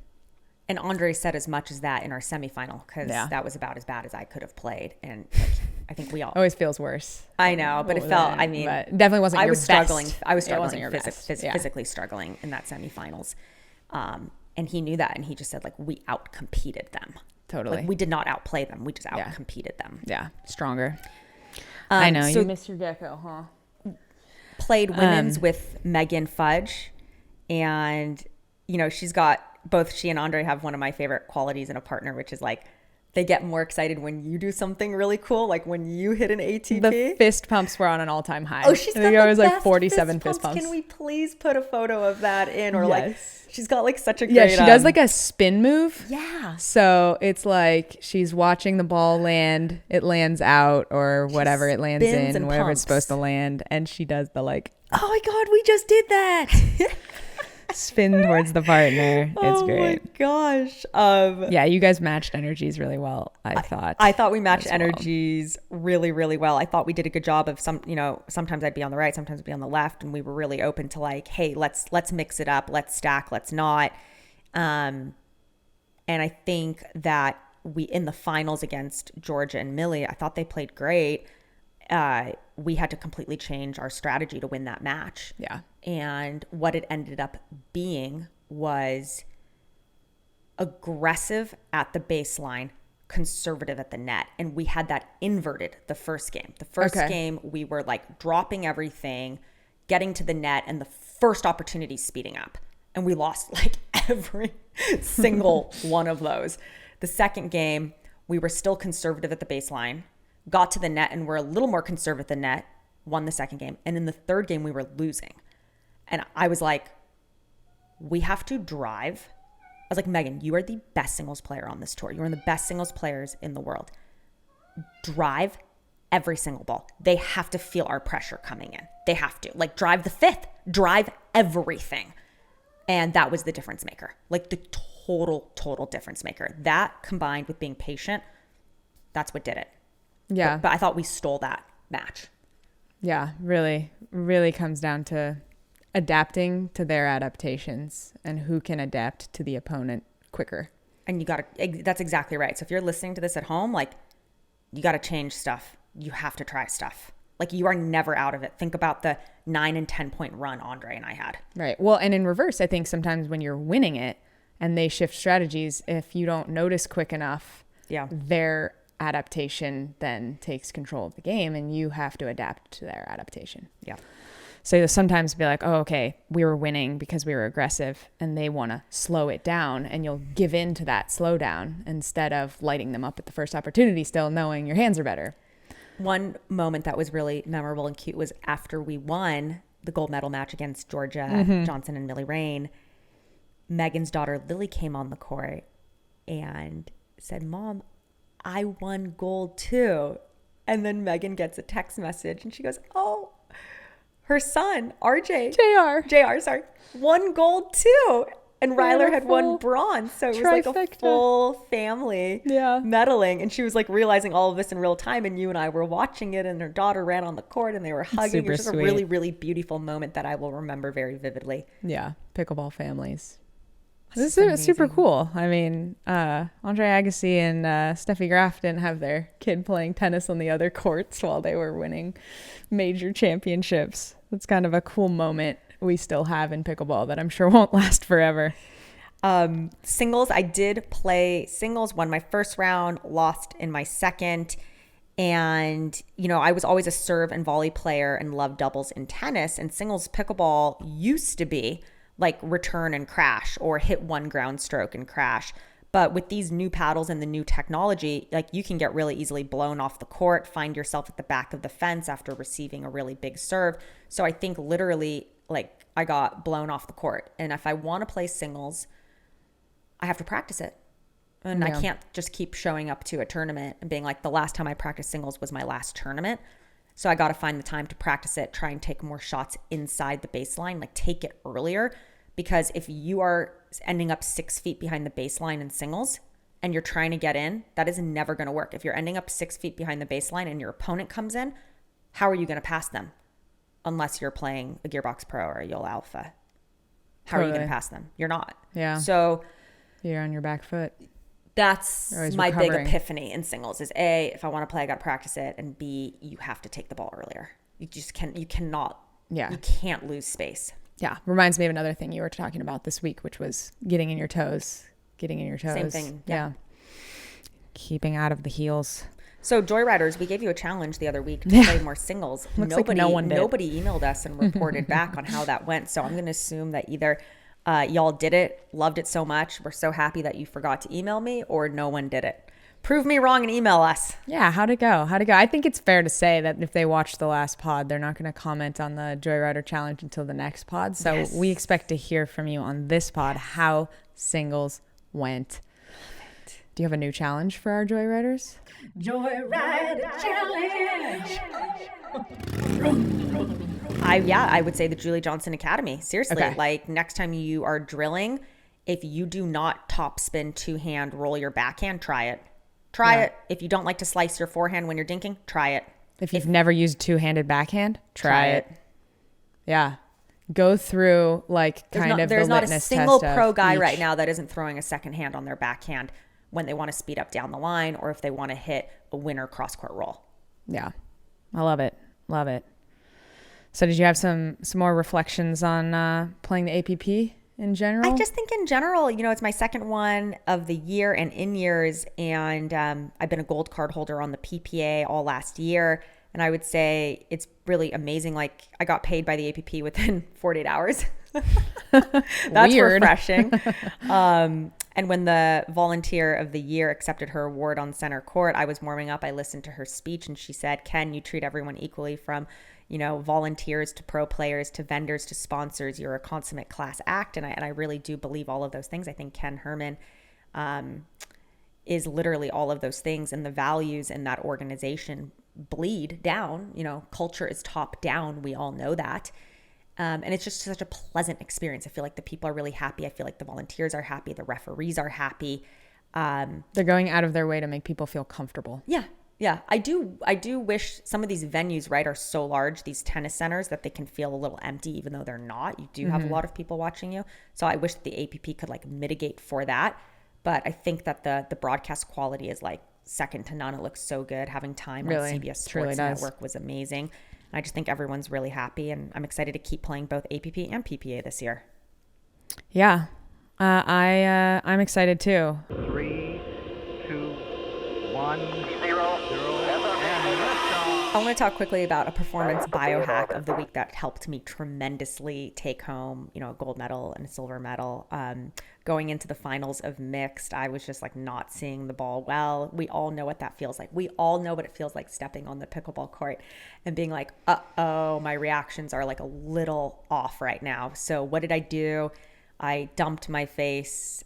And Andrei said as much as that in our semifinal because that was about as bad as I could have played. And like, I think we all... Always feels worse. I know, but it felt, I mean... But it definitely wasn't I your was struggling. best. I was It wasn't struggling, your best. physically struggling in that semifinals. And he knew that. And he just said, like, we out-competed them. Totally. Like, we did not outplay them. We just out-competed them. Yeah, stronger. I know. So you missed your gecko, huh? played women's with Megan Fudge. And, you know, both she and Andrei have one of my favorite qualities in a partner, which is like, they get more excited when you do something really cool, like when you hit an ATP. The fist pumps were on an all-time high. Oh, she's got I was the like best 47 fist pumps. Can we please put a photo of that in? Or like, she's got like such a great... Yeah, she does like a spin move. Yeah. So it's like she's watching the ball land. It lands out or whatever it lands in, wherever it's supposed to land. And she does the like, oh my God, we just did that. Spin towards the partner. It's great. Oh my gosh. Yeah, you guys matched energies really well, I thought. I thought we matched energies really, really well. I thought we did a good job of sometimes I'd be on the right, sometimes I'd be on the left, and we were really open to like, hey, let's mix it up, let's stack, let's not. And I think that we, in the finals against Georgia and Millie, I thought they played great. We had to completely change our strategy to win that match. Yeah. And what it ended up being was aggressive at the baseline, conservative at the net. And we had that inverted the first game. The first game, we were like dropping everything, getting to the net, and the first opportunity speeding up. And we lost like every single one of those. The second game, we were still conservative at the baseline, got to the net and were a little more conservative at the net, won the second game. And in the third game, we were losing. And I was like, we have to drive. I was like, Megan, you are the best singles player on this tour. You're one of the best singles players in the world. Drive every single ball. They have to feel our pressure coming in. They have to. Like, drive the fifth. Drive everything. And that was the difference maker. Like, the total difference maker. That combined with being patient, that's what did it. Yeah. But I thought we stole that match. Yeah, really, really comes down to adapting to their adaptations and who can adapt to the opponent quicker. And that's exactly right. So if you're listening to this at home, like, you got to change stuff. You have to try stuff. Like, you are never out of it. Think about the 9 and 10 point run Andrei and I had. Right. Well, and in reverse, I think sometimes when you're winning it and they shift strategies, if you don't notice quick enough, their adaptation then takes control of the game and you have to adapt to their adaptation. Yeah. So you'll sometimes be like, oh, okay, we were winning because we were aggressive and they want to slow it down, and you'll give in to that slowdown instead of lighting them up at the first opportunity, still knowing your hands are better. One moment that was really memorable and cute was after we won the gold medal match against Georgia Johnson and Millie Rain. Megan's daughter Lily came on the court and said, Mom, I won gold too. And then Megan gets a text message and she goes, oh, her son, RJ. JR. Sorry. Won gold too. And Ryler had won full bronze. So it was like a trifecta. full family medaling. And she was like realizing all of this in real time. And you and I were watching it, and her daughter ran on the court and they were hugging. Super It was just sweet. a really, really beautiful moment that I will remember very vividly. Yeah. Pickleball families. This This is is super amazing. cool. I mean, Andrei Agassi and Steffi Graf didn't have their kid playing tennis on the other courts while they were winning major championships. That's kind of a cool moment we still have in pickleball that I'm sure won't last forever. Singles, I did play singles, won my first round, lost in my second. And, you know, I was always a serve and volley player and loved doubles in tennis. And singles pickleball used to be like return and crash, or hit one ground stroke and crash. But with these new paddles and the new technology, like you can get really easily blown off the court, find yourself at the back of the fence after receiving a really big serve. So I think literally like I got blown off the court. And if I want to play singles, I have to practice it. And I can't just keep showing up to a tournament and being like, the last time I practiced singles was my last tournament. So I got to find the time to practice it, try and take more shots inside the baseline, like take it earlier. Because if you are ending up 6 feet behind the baseline in singles and you're trying to get in, that is never going to work. If you're ending up 6 feet behind the baseline and your opponent comes in, how are you going to pass them? Unless you're playing a Gearbox Pro or a YOL Alpha. How are you going to pass them? You're not. Yeah. So You're on your back foot. that's Always my recovering. big epiphany in singles is A, if I want to play, I got to practice it. And B, you have to take the ball earlier. You cannot, you can't lose space. Yeah. Reminds me of another thing you were talking about this week, which was getting in your toes. Same thing. Yeah. Keeping out of the heels. So Joyriders, we gave you a challenge the other week to play more singles. Looks like no one did. Nobody emailed us and reported back on how that went. So I'm going to assume that either y'all did it, loved it so much, we're so happy that you forgot to email me, or no one did it. Prove me wrong and email us. Yeah, how'd it go? I think it's fair to say that if they watched the last pod, they're not going to comment on the Joyrider challenge until the next pod. So we expect to hear from you on this pod how singles went. Do you have a new challenge for our Joyriders? Joyride Challenge. I would say the Julie Johnson Academy. Seriously, Okay. like next time you are drilling, if you do not top spin two-hand, roll your backhand, try it. Try it. If you don't like to slice your forehand when you're dinking, try it. If you've never used two-handed backhand, try it. Yeah. Go through like There's not a single pro guy each. right now that isn't throwing a second hand on their backhand when they want to speed up down the line or if they want to hit a winner cross-court roll. Yeah. I love it. Love it. So did you have some more reflections on playing the APP in general? I just think in general, you know, it's my second one of the year and in years. And I've been a gold card holder on the PPA all last year. And I would say it's really amazing. Like I got paid by the APP within 48 hours. That's Weird. refreshing. And when the volunteer of the year accepted her award on center court, I was warming up. I listened to her speech and she said, Ken, you treat everyone equally from, you know, volunteers to pro players to vendors to sponsors. You're a consummate class act. And I really do believe all of those things. I think Ken Herman is literally all of those things, and the values in that organization bleed down. You know, culture is top down. We all know that. And it's just such a pleasant experience. I feel like the people are really happy. I feel like the volunteers are happy. The referees are happy. They're going out of their way to make people feel comfortable. Yeah. Yeah. I do wish some of these venues, right, are so large, these tennis centers, that they can feel a little empty, even though they're not. You do have a lot of people watching you. So I wish that the APP could like mitigate for that. But I think that the broadcast quality is like second to none. It looks so good. Having time on CBS Sports Network was amazing. I just think everyone's really happy, and I'm excited to keep playing both APP and PPA this year. Yeah, I'm excited too. 3, 2, 1, 0. I want to talk quickly about a performance biohack of the week that helped me tremendously take home, you know, a gold medal and a silver medal. Going into the finals of mixed, I was just like not seeing the ball well. We all know what that feels like. We all know what it feels like stepping on the pickleball court and being like, uh-oh, my reactions are like a little off right now. So what did I do? I dumped my face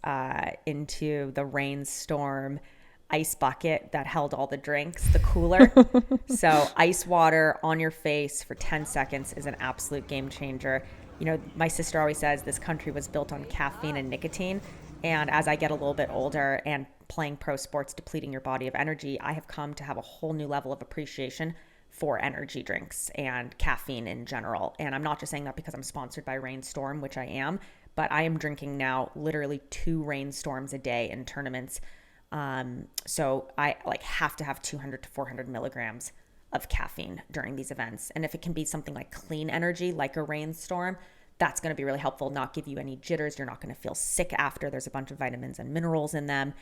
into the rainstorm. ice bucket that held all the drinks, the cooler. So ice water on your face for 10 seconds is an absolute game changer. You know, my sister always says this country was built on caffeine and nicotine. And as I get a little bit older and playing pro sports, depleting your body of energy, I have come to have a whole new level of appreciation for energy drinks and caffeine in general. And I'm not just saying that because I'm sponsored by Rainstorm, which I am, but I am drinking now literally 2 Rainstorms a day in tournaments. So I like have to have 200 to 400 milligrams of caffeine during these events. And if it can be something like clean energy, like a Rainstorm, that's going to be really helpful, not give you any jitters. You're not going to feel sick after. There's a bunch of vitamins and minerals in them.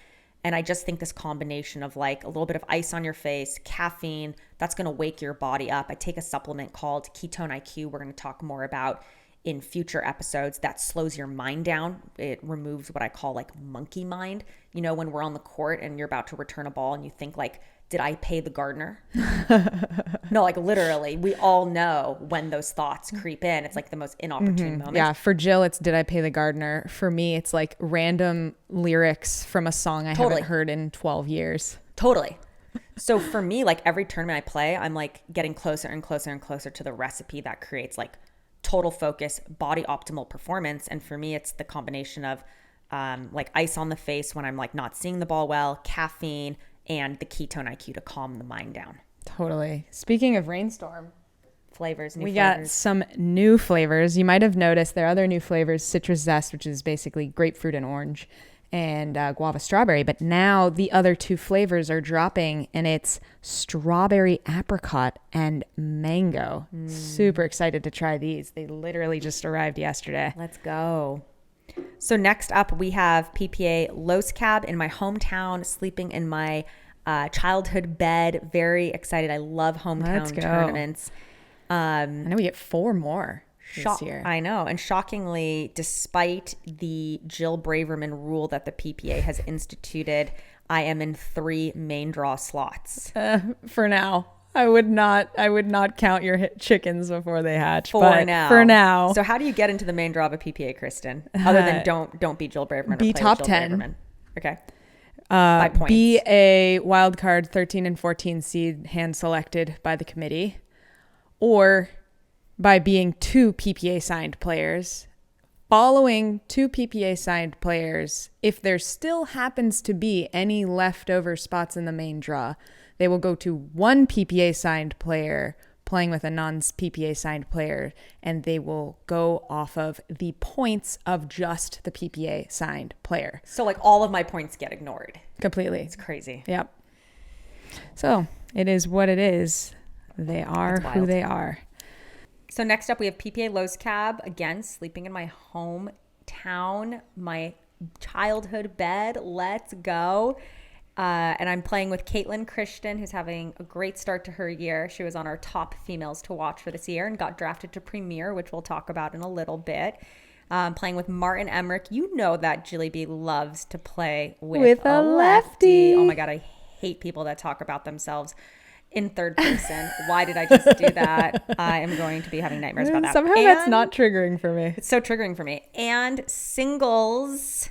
And I just think this combination of like a little bit of ice on your face, caffeine, that's going to wake your body up. I take a supplement called Ketone IQ. We're going to talk more about in future episodes. That slows your mind down. It removes what I call like monkey mind. You know, when we're on the court and you're about to return a ball and you think like, did I pay the gardener? No, like literally, we all know when those thoughts creep in. It's like the most inopportune moment. Yeah, for Jill, it's did I pay the gardener? For me, it's like random lyrics from a song I haven't heard in 12 years. Totally. So for me, like every tournament I play, I'm like getting closer and closer and closer to the recipe that creates like total focus, body optimal performance. And for me, it's the combination of like ice on the face when I'm like not seeing the ball well, caffeine, and the Ketone IQ to calm the mind down. Totally. Speaking of Rainstorm flavors, we got some new flavors. You might have noticed there are other new flavors, citrus zest, which is basically grapefruit and orange, and guava strawberry. But now the other 2 flavors are dropping, and it's strawberry apricot and mango. Super excited to try these. They literally just arrived yesterday. Let's go. So next up, we have PPA Los Cab in my hometown, sleeping in my childhood bed. Very excited. I love hometown tournaments. I know we get 4 more this year. I know. And shockingly, despite the Jill Braverman rule that the PPA has instituted, I am in 3 main draw slots. For now. I would not count your chickens before they hatch. For now. So how do you get into the main draw of a PPA, Kristin? Other than don't be Jill Braverman. Be or play top with Jill 10. Braverman. Okay. By points. Be a wild card 13 and 14 seed hand selected by the committee, or by being 2 PPA signed players. Following 2 PPA signed players, if there still happens to be any leftover spots in the main draw, they will go to 1 PPA signed player playing with a non-PPA signed player, and they will go off of the points of just the PPA signed player. So like all of my points get ignored. Completely. It's crazy. Yep. So it is what it is. They are who they are. So next up, we have PPA Los Cab. Again, sleeping in my hometown, my childhood bed. Let's go. And I'm playing with Caitlin Christian, who's having a great start to her year. She was on our top females to watch for this year and got drafted to Premier, which we'll talk about in a little bit. Playing with Martin Emmerich. You know that Jilly B loves to play with a lefty. Oh my God, I hate people that talk about themselves in third person. Why did I just do that? I am going to be having nightmares about that. Somehow that's not triggering for me. It's so triggering for me. And singles.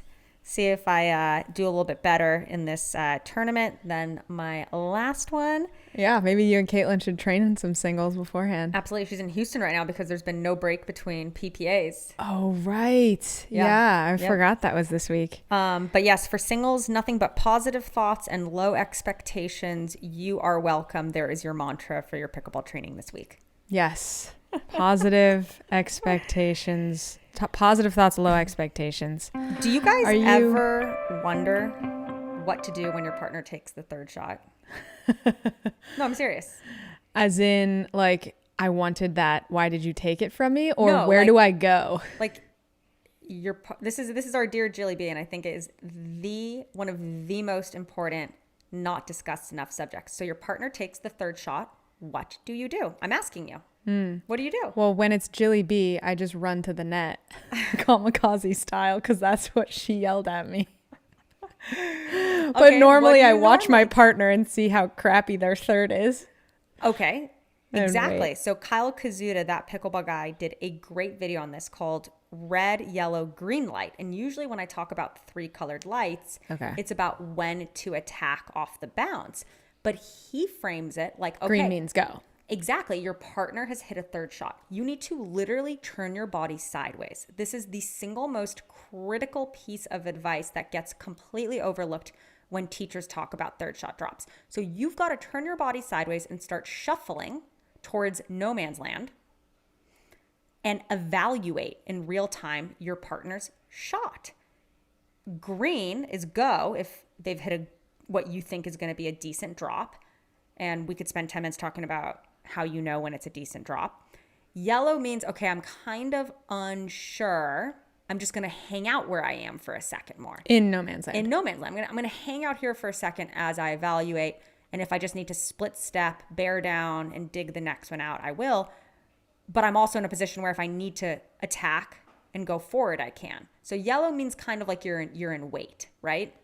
See if I do a little bit better in this tournament than my last one. Yeah, maybe you and Caitlin should train in some singles beforehand. Absolutely. She's in Houston right now because there's been no break between PPAs. Oh, right. Yeah, I forgot that was this week. But yes, for singles, nothing but positive thoughts and low expectations. You are welcome. There is your mantra for your pickleball training this week. Yes. Positive expectations. Positive thoughts, low expectations. Do you guys ever wonder what to do when your partner takes the third shot? No, I'm serious. As in, like, I wanted that. Why did you take it from me? Or No, where like, do I go? Like, this is our dear Jilly B, and I think it is one of the most important, not discussed enough subjects. So your partner takes the third shot. What do you do? I'm asking you. What do you do? Well, when it's Jilly B, I just run to the net, kamikaze style, because that's what she yelled at me. But normally I watch my partner and see how crappy their third is. Okay. Exactly. Right. So Kyle Kazuta, that pickleball guy, did a great video on this called red, yellow, green light. And usually when I talk about 3 colored lights, it's about when to attack off the bounce. But he frames it like, okay, Green means go. exactly. Your partner has hit a third shot. You need to literally turn your body sideways. This is the single most critical piece of advice that gets completely overlooked when teachers talk about third shot drops. So you've got to turn your body sideways and start shuffling towards no man's land and evaluate in real time your partner's shot. Green is go if they've hit what you think is going to be a decent drop. And we could spend 10 minutes talking about how you know when it's a decent drop. Yellow means, okay, I'm kind of unsure. I'm just going to hang out where I am for a second more. In no man's land. In no man's land. I'm going to hang out here for a second as I evaluate. And if I just need to split step, bear down, and dig the next one out, I will. But I'm also in a position where if I need to attack and go forward, I can. So yellow means kind of like you're in wait, right?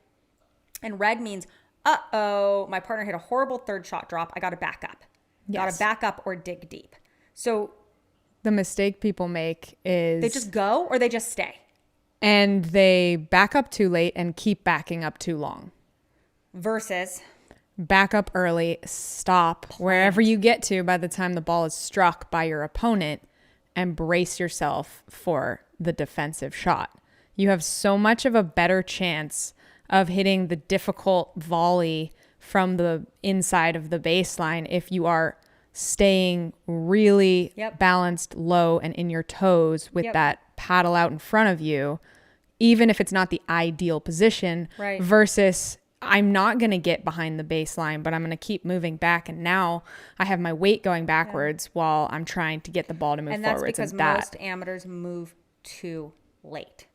And red means, uh-oh, my partner hit a horrible third shot drop. I got to back up. Yes. Got to back up or dig deep. So The mistake people make is they just go or they just stay. And they back up too late and keep backing up too long. Versus Back up early, stop wherever you get to by the time the ball is struck by your opponent, and brace yourself for the defensive shot. You have so much of a better chance of hitting the difficult volley from the inside of the baseline if you are staying really balanced low and in your toes with that paddle out in front of you, even if it's not the ideal position, versus I'm not going to get behind the baseline, but I'm going to keep moving back. And now I have my weight going backwards while I'm trying to get the ball to move and that's forwards. because most amateurs move too late.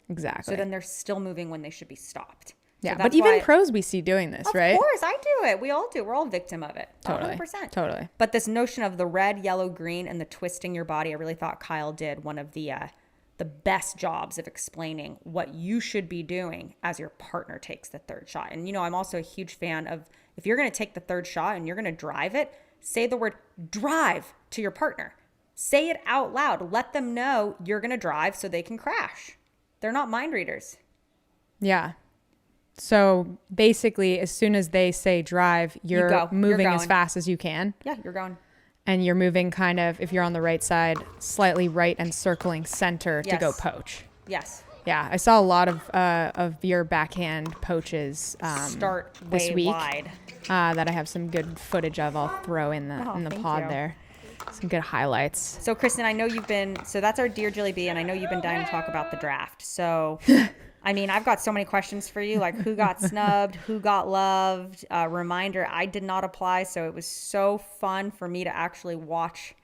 Exactly. So then they're still moving when they should be stopped. Yeah, So but even pros we see doing this, right? Of course, I do it. We all do. We're all victim of it. Totally. 100%. Totally. But this notion of the red, yellow, green, and the twisting your body, I really thought Kyle did one of the best jobs of explaining what you should be doing as your partner takes the third shot. And, you know, I'm also a huge fan of if you're going to take the third shot and you're going to drive it, say the word drive to your partner. Say it out loud. Let them know you're going to drive so they can crash. They're not mind readers. Yeah. So basically, as soon as they say drive, you're moving as fast as you can. Yeah, you're going. And you're moving kind of, if you're on the right side, slightly right and circling center to go poach. Yes. Yeah, I saw a lot of your backhand poaches start this way week wide. that I have some good footage of. I'll throw in the pod there. Some good highlights. So, Kristin, I know you've been, so that's our Dear Jilly B, and I know you've been dying to talk about the draft. So, I mean, I've got so many questions for you, like who got snubbed, who got loved. Reminder, I did not apply, so it was so fun for me to actually watch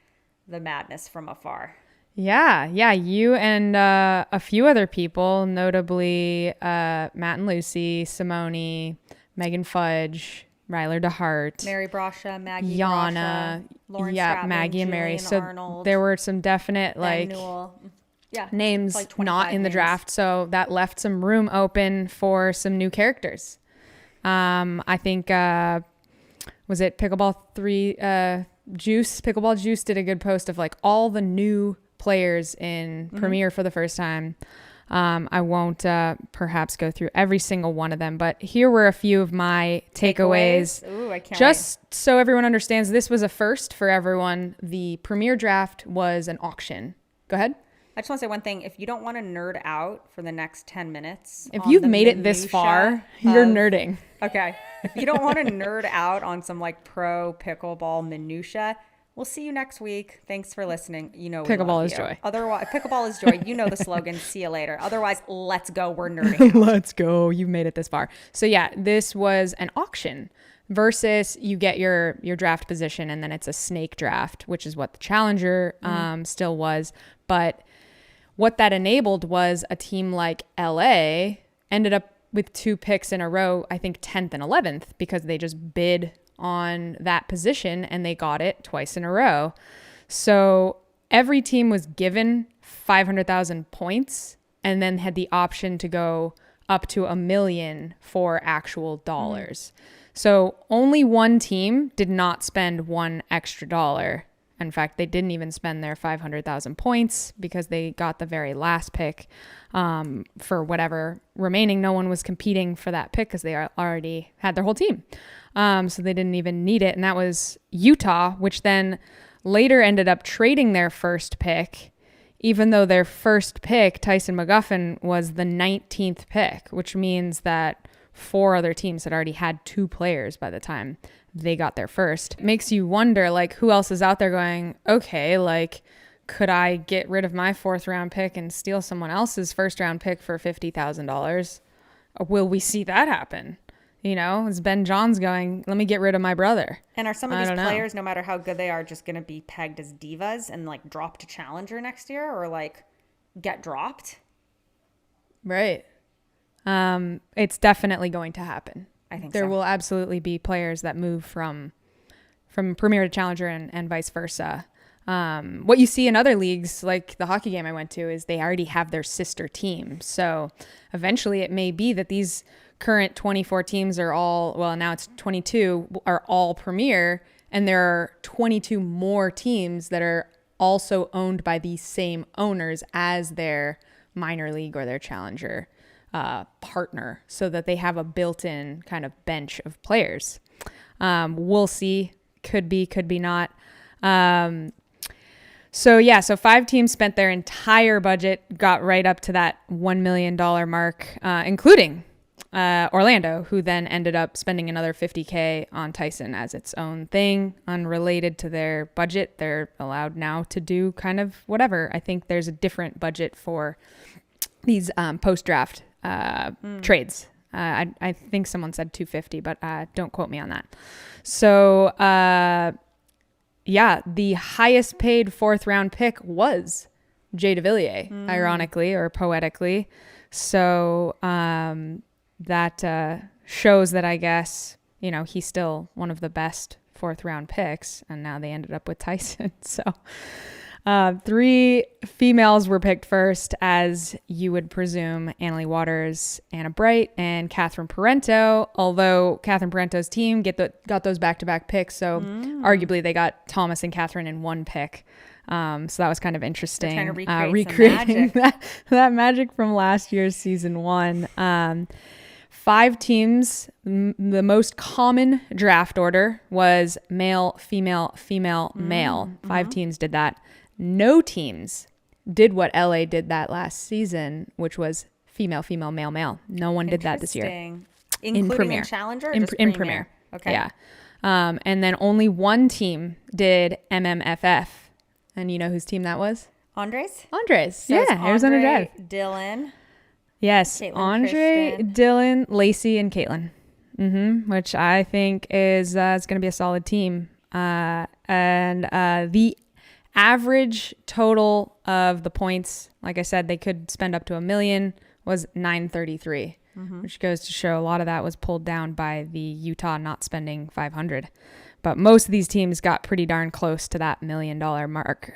the madness from afar. Yeah, you and a few other people, notably Matt and Lucy, Simone, Megan Fudge, Ryler DeHart, Mary Brascia, Maggie Yana, Brascia, Lauren Stratman, Maggie and Mary. Julian So Arnold, there were some definite names like not in the names. draft, so that left some room open for some new characters. I think was it Pickleball Juice did a good post of like all the new players in Premier for the first time. I won't perhaps go through every single one of them, but here were a few of my takeaways. Ooh, I can't Just so everyone understands, this was a first for everyone. The Premier draft was an auction. Go ahead. I just want to say one thing. If you don't want to nerd out for the next 10 minutes. If you've made it this far, you're nerding. Okay. If you don't want to nerd out on some like pro pickleball minutia, we'll see you next week. Thanks for listening. You know, Pickleball is joy. Otherwise, pickleball is joy. You know the slogan. See you later. Otherwise, let's go. We're nerding out. Let's go. You've made it this far. So yeah, this was an auction versus you get your draft position and then it's a snake draft, which is what the Challenger still was. But what that enabled was a team like LA ended up with 2 picks in a row, I think 10th and 11th, because they just bid on that position and they got it twice in a row. So every team was given 500,000 points and then had the option to go up to $1 million for actual dollars. So only one team did not spend $1 extra. In fact, they didn't even spend their 500,000 points because they got the very last pick for whatever remaining. No one was competing for that pick because they already had their whole team. So they didn't even need it. And that was Utah, which then later ended up trading their first pick, even though their first pick, Tyson McGuffin, was the 19th pick, which means that 4 other teams had already had 2 players by the time they got there first. It makes you wonder, like, who else is out there going, okay, like, could I get rid of my 4th round pick and steal someone else's 1st round pick for $50,000? Will we see that happen? You know, is Ben Johns going, let me get rid of my brother? And are some of these players, no matter how good they are, just going to be pegged as divas and like drop to challenger next year, or like get dropped? Right. It's definitely going to happen. I think there so. will absolutely be players that move from premier to challenger and vice versa. What you see in other leagues, like the hockey game I went to, is they already have their sister team. So eventually it may be that these current 24 teams are all, well, now it's 22, are all premier, and there are 22 more teams that are also owned by the same owners as their minor league or their challenger partner, so that they have a built-in kind of bench of players. We'll see. Could be, could be not. So 5 teams spent their entire budget, got right up to that $1 million mark, including Orlando, who then ended up spending another $50K on Tyson as its own thing, unrelated to their budget. They're allowed now to do kind of whatever. I think there's a different budget for these post-draft trades. I think someone said 250, but don't quote me on that. So, the highest paid 4th round pick was Jay DeVilliers, ironically or poetically. So that shows that, I guess, you know, he's still one of the best 4th round picks, and now they ended up with Tyson. So 3 females were picked first, as you would presume: Annalie Waters, Anna Bright, and Catherine Parento, although Catherine Parento's team got those back-to-back picks, so arguably they got Thomas and Catherine in one pick. So that was kind of interesting. They're trying to recreating that magic from last year's season 1. 5 teams. The most common draft order was male, female, female, male. 5 teams did that. No teams did what LA did that last season, which was female, female, male, male. No one did that this year. Including Premier. in Challenger? Or in just Premier. Okay. Yeah. And then only one team did MMFF. And you know whose team that was? Andrei's? Andrei's. So yeah, Arizona Drive. Dylan. Yes, Caitlin, Andrei, Kristin. Dylan, Lacey, and Caitlin. Which I think is going to be a solid team. And the average total of the points, like I said, they could spend up to $1 million, was 933, which goes to show a lot of that was pulled down by the Utah not spending 500. But most of these teams got pretty darn close to that $1 million mark.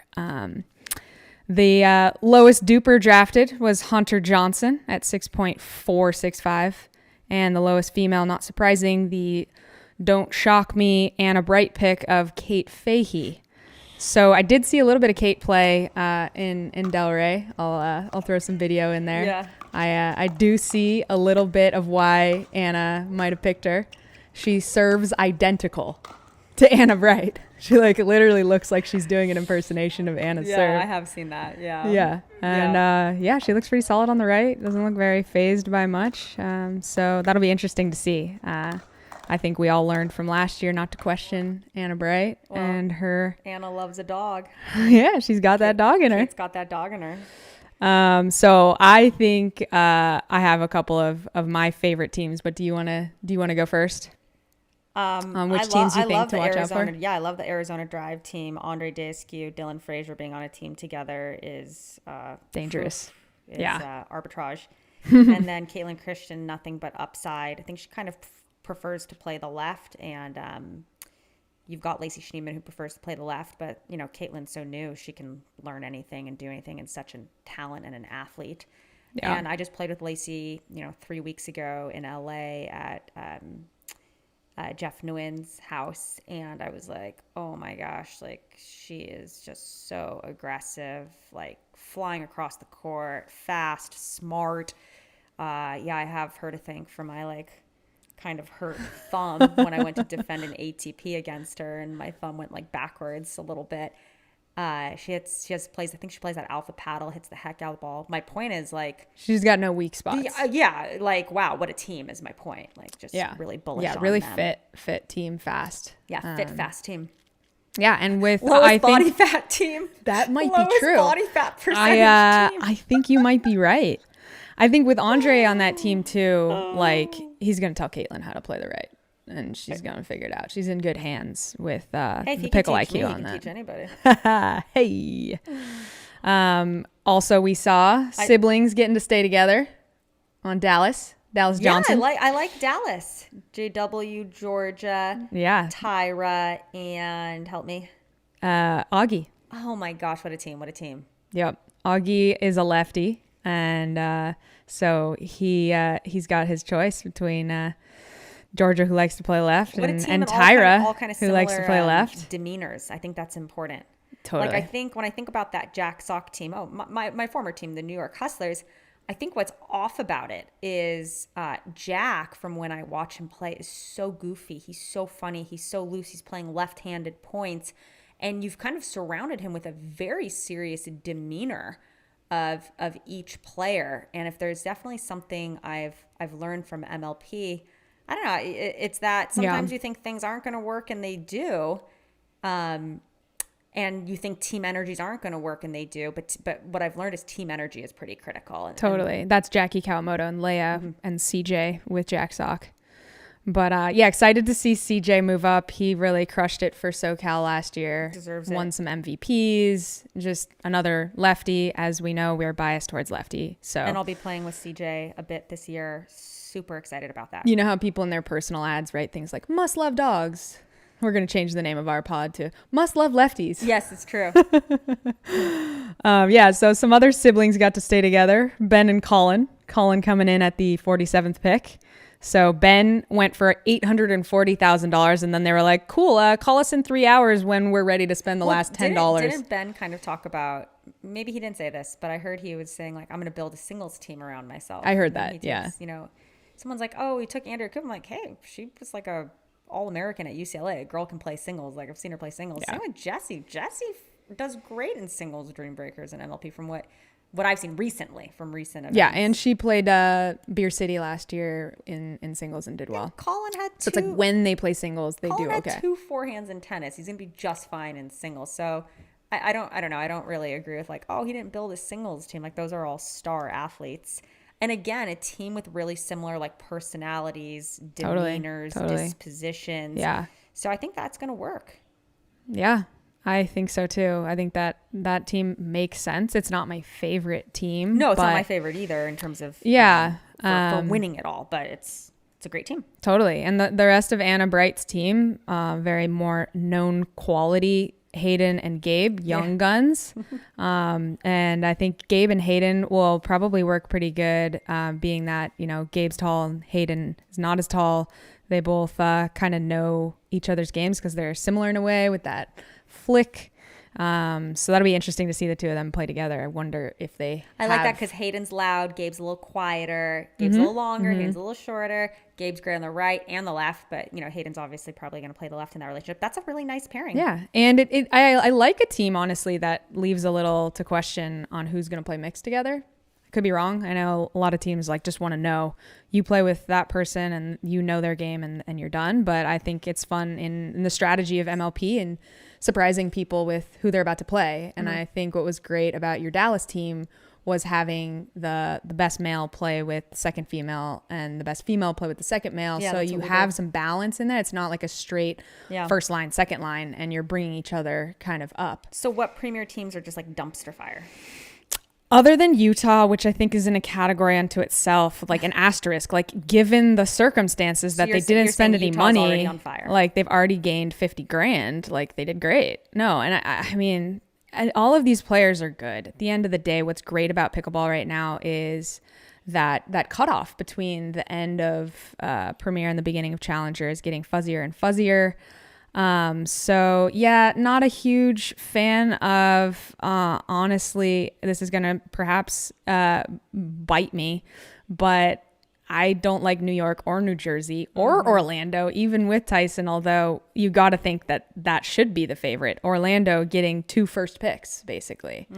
The lowest duper drafted was Hunter Johnson at 6.465. And the lowest female, not surprising, the don't shock me Anna Bright pick of Kate Fahey. So I did see a little bit of Kate play in Delray. I'll throw some video in there. Yeah. I do see a little bit of why Anna might have picked her. She serves identical to Anna Bright. She like literally looks like she's doing an impersonation of Anna's serve. Yeah, I have seen that. Yeah. Yeah. And she looks pretty solid on the right. Doesn't look very phased by much. So that'll be interesting to see. I think we all learned from last year not to question Anna Bright and her. Anna loves a dog. Yeah, she's got that dog in her. Kate's got that dog in her. So I think I have a couple of my favorite teams, but do you want to go first? On which teams you think to watch out for? Yeah, I love the Arizona Drive team. Andre Daescu, Dylan Frazier being on a team together is dangerous. Arbitrage. And then Caitlin Kristin, nothing but upside. I think she kind of prefers to play the left, and you've got Lacey Schneeman who prefers to play the left, but you know, Caitlin's so new, she can learn anything and do anything, and such a talent and an athlete. And I just played with Lacey, 3 weeks ago in LA at Jeff Nguyen's house, and I was like, oh my gosh, like she is just so aggressive, like flying across the court, fast, smart. Yeah, I have her to thank for my like kind of hurt thumb when I went to defend an ATP against her, and my thumb went like backwards a little bit. She plays, I think she plays that alpha paddle, hits the heck out of the ball. My point is like she's got no weak spots. Yeah, like wow, what a team is my point. Like just really bullish. Yeah, really them. fit team, fast. Yeah, fit fast team. Yeah, and with lowest body fat team. That might lowest be true. Body fat percentage team. I think you might be right. I think with Andrei on that team too, like he's gonna tell Caitlin how to play the right. And she's going to figure it out. She's in good hands with the pickle IQ on that. Teach anybody. Hey. Also, we saw siblings getting to stay together on Dallas Johnson. Yeah, I like Dallas. JW, Georgia, Tyra, and help me. Augie. Oh my gosh, what a team. Yep. Augie is a lefty. And so he's got his choice between Georgia, who likes to play left, and Tyra, all kind of who likes to play left. Demeanors. I think that's important. Totally. Like I think when I think about that Jack Sock team, my former team, the New York Hustlers, I think what's off about it is Jack, from when I watch him play, is so goofy. He's so funny. He's so loose. He's playing left-handed points. And you've kind of surrounded him with a very serious demeanor of each player. And if there's definitely something I've learned from MLP, I don't know. It's that sometimes you think things aren't going to work and they do. And you think team energies aren't going to work and they do. But what I've learned is team energy is pretty critical. Totally. That's Jackie Kawamoto and Leia and CJ with Jack Sock. But excited to see CJ move up. He really crushed it for SoCal last year. Deserves Won it. some MVPs. Just another lefty. As we know, we're biased towards lefty. And I'll be playing with CJ a bit this year. Super excited about that. You know how people in their personal ads write things like must love dogs? We're going to change the name of our pod to must love lefties. Yes, it's true. So some other siblings got to stay together. Ben and Colin. Colin coming in at the 47th pick. So Ben went for $840,000, and then they were like, cool, call us in 3 hours when we're ready to spend the last $10. Didn't Ben kind of talk about, maybe he didn't say this, but I heard he was saying like, I'm going to build a singles team around myself. I heard that, yeah. You know, someone's like, oh, he took Andrea Coop. I'm like, hey, she was like a All-American at UCLA. A girl can play singles. Like I've seen her play singles. Yeah. Same with Jessie. Jessie does great in singles Dream Breakers and MLP from what I've seen recently from recent events. Yeah, and she played Beer City last year in singles and did well. Colin had So it's like when they play singles, they Colin do had okay. 2 forehands in tennis. He's gonna be just fine in singles. So I don't know. I don't really agree with like, oh, he didn't build a singles team. Like those are all star athletes. And again, a team with really similar like personalities, demeanors, dispositions. Yeah. So I think that's gonna work. Yeah. I think so too. I think that team makes sense. It's not my favorite team. No, it's not my favorite either in terms of for winning it all, but it's a great team. Totally. And the rest of Anna Bright's team, very more known quality, Hayden and Gabe, young guns. And I think Gabe and Hayden will probably work pretty good, being that, you know, Gabe's tall and Hayden is not as tall. They both kind of know each other's games because they're similar in a way with that flick. So that'll be interesting to see the two of them play together. I wonder if they like that because Hayden's loud, Gabe's a little quieter, Gabe's a little longer, Hayden's a little shorter, Gabe's great on the right and the left, but you know, Hayden's obviously probably going to play the left in that relationship. That's a really nice pairing. Yeah. And I like a team, honestly, that leaves a little to question on who's going to play mixed together. I could be wrong. I know a lot of teams like just want to know you play with that person and you know their game and you're done. But I think it's fun in the strategy of MLP and surprising people with who they're about to play. And I think what was great about your Dallas team was having the best male play with the second female and the best female play with the second male. Yeah, so you have some balance in that. It's not like a straight first line, second line, and you're bringing each other kind of up. So what premier teams are just like dumpster fire? Other than Utah, which I think is in a category unto itself, like an asterisk, like given the circumstances that they didn't spend any money, like they've already gained $50,000, like they did great. No, and I mean, all of these players are good. At the end of the day, what's great about pickleball right now is that cutoff between the end of Premier and the beginning of Challenger is getting fuzzier and fuzzier. So yeah, not a huge fan of, honestly, this is going to perhaps bite me, but I don't like New York or New Jersey or Orlando, even with Tyson, although you got to think that should be the favorite. Orlando getting 2 first picks, basically.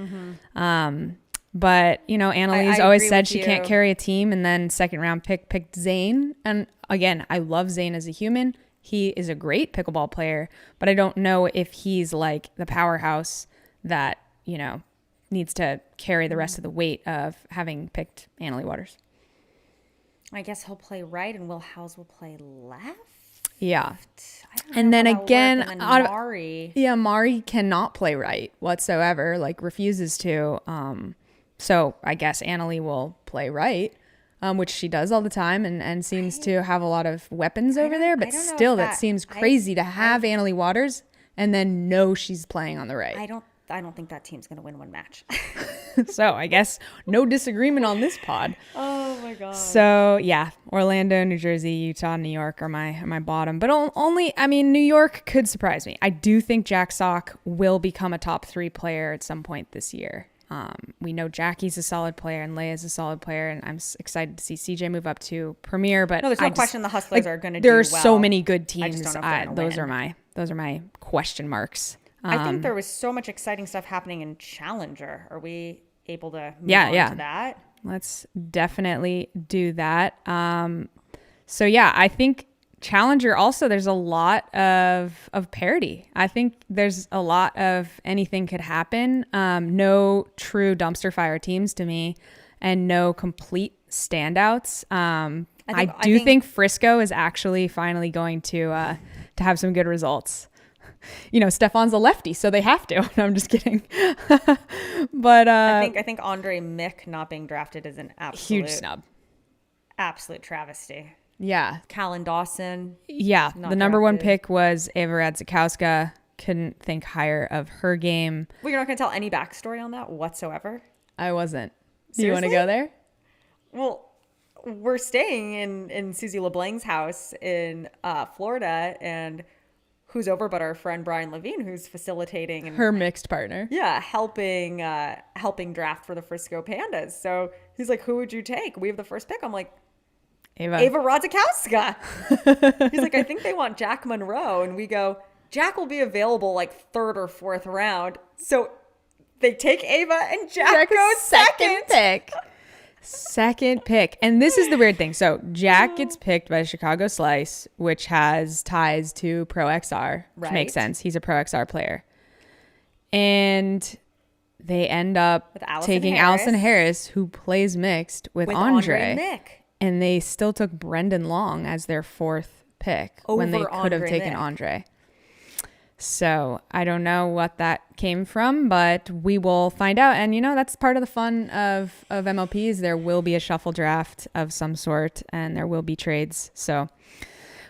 But, Annalise I always agree said with she you. can't carry a team, and then second round picked Zane. And again, I love Zane as a human. He is a great pickleball player, but I don't know if he's like the powerhouse that, needs to carry the rest of the weight of having picked Annalie Waters. I guess he'll play right and Will Howes will play left. Yeah. I don't And know then how that'll again, work. And then Mari. Yeah, Mari cannot play right whatsoever, refuses to. So I guess Annalie will play right, which she does all the time and seems to have a lot of weapons over there. But I don't know still, if that seems crazy to have Annalie Waters and then know she's playing on the right. I don't think that team's going to win one match. So I guess no disagreement on this pod. Oh my God. So yeah, Orlando, New Jersey, Utah, New York are my bottom, but only, New York could surprise me. I do think Jack Sock will become a top 3 player at some point this year. We know Jackie's a solid player and Leia's a solid player, and I'm excited to see CJ move up to Premier. But No, there's no question the Hustlers are going to do There are well. so many good I teams. just don't know if they're gonna Those are my question marks. I think there was so much exciting stuff happening in Challenger. Are we able to move on to that? Let's definitely do that. So yeah, I think Challenger also, there's a lot of parity. I think there's a lot of anything could happen. No true dumpster fire teams to me, and no complete standouts. I think Frisco is actually finally going to have some good results. Stefan's a lefty, so they have to. No, I'm just kidding. But I think Andrei Mick not being drafted is an absolute huge snub. Absolute travesty. Yeah. Callan Dawson. Yeah. The number 1 drafted. pick was Ava Radzikowska. Couldn't think higher of her game. Well, you're not going to tell any backstory on that whatsoever? I wasn't. Do you want to go there? Well, we're staying in Susie LeBlanc's house in Florida, and who's over but our friend Brian Levine, who's facilitating and Her mixed partner. yeah, helping draft for the Frisco Pandas. So he's like, "Who would you take? We have the first pick." I'm like, Ava Radzikowska. He's like, "I think they want Jack Monroe," and we go, "Jack will be available like 3rd or 4th round." So they take Ava, and Jack goes second pick. Second pick. And this is the weird thing. So Jack gets picked by Chicago Slice, which has ties to Pro XR, which Right. makes sense. He's a Pro XR player. And they end up With Allison taking Harris. Allison Harris, who plays mixed with Andrei. Mick. And they still took Brendan Long as their 4th pick when they Over could have Andrei taken Mick. Andrei. So I don't know what that came from, but we will find out. And, that's part of the fun of MLPs. There will be a shuffle draft of some sort, and there will be trades. So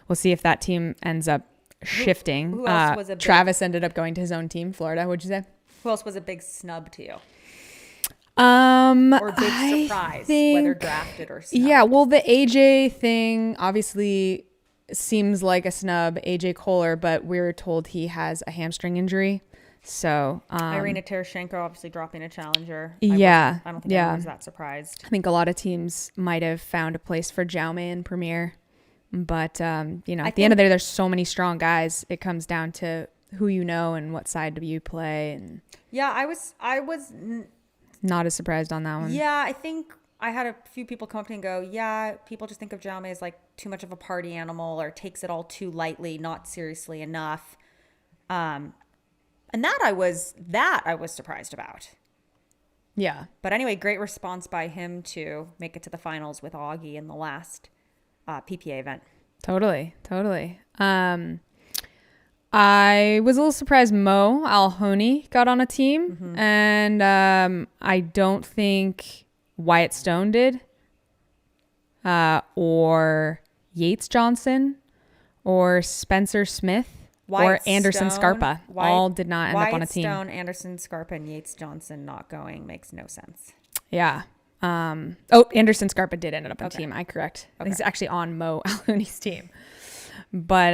we'll see if that team ends up shifting. Who else was a big- Travis ended up going to his own team, Florida. What'd you say? Who else was a big snub to you? Or Or big surprise, whether drafted or snubbed? Yeah, well, the AJ thing obviously seems like a snub, AJ Kohler, but we were told he has a hamstring injury. So Irina Tereshchenko obviously dropping a challenger. I don't think anyone was that surprised. I think a lot of teams might have found a place for Jaume in Premier. But, at the end of the day, there's so many strong guys. It comes down to who you know and what side do you play. And Yeah, I was not as surprised on that one. Yeah, I think I had a few people come up to me and go, yeah, people just think of Jaume as like too much of a party animal or takes it all too lightly, not seriously enough. And that I was surprised about. Yeah. But anyway, great response by him to make it to the finals with Augie in the last PPA event. Totally. I was a little surprised Mo Alhoni got on a team, and I don't think Wyatt Stone did, or Yates Johnson, or Spencer Smith, or Anderson Scarpa. All did not end up on a team. Stone, Anderson Scarpa, and Yates Johnson not going makes no sense. Yeah. Anderson Scarpa did end up on team. I correct. Okay. He's actually on Mo Aluni's team. But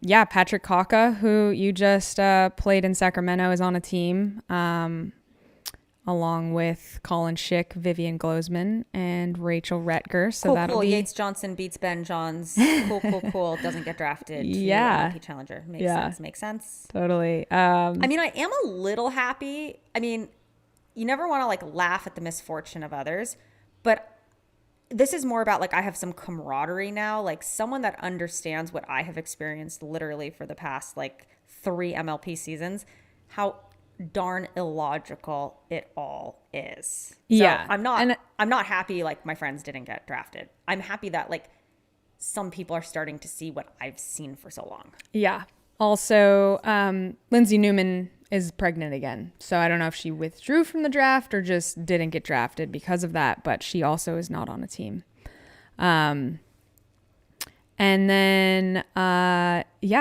yeah, Patrick Kaka, who you just played in Sacramento, is on a team, along with Colin Schick, Vivian Glozman, and Rachel Retger. So that'll be Yates Johnson beats Ben Johns. Cool. Doesn't get drafted. Yeah. To MLP Challenger. Makes sense. Totally. I mean, I am a little happy. I mean, you never want to like laugh at the misfortune of others, but this is more about like I have some camaraderie now, like someone that understands what I have experienced literally for the past like 3 MLP seasons, how darn illogical it all is. So I'm not happy like my friends didn't get drafted. I'm happy that like some people are starting to see what I've seen for so long. Yeah. Also, Lindsay Newman is pregnant again. So I don't know if she withdrew from the draft or just didn't get drafted because of that, but she also is not on a team. And then,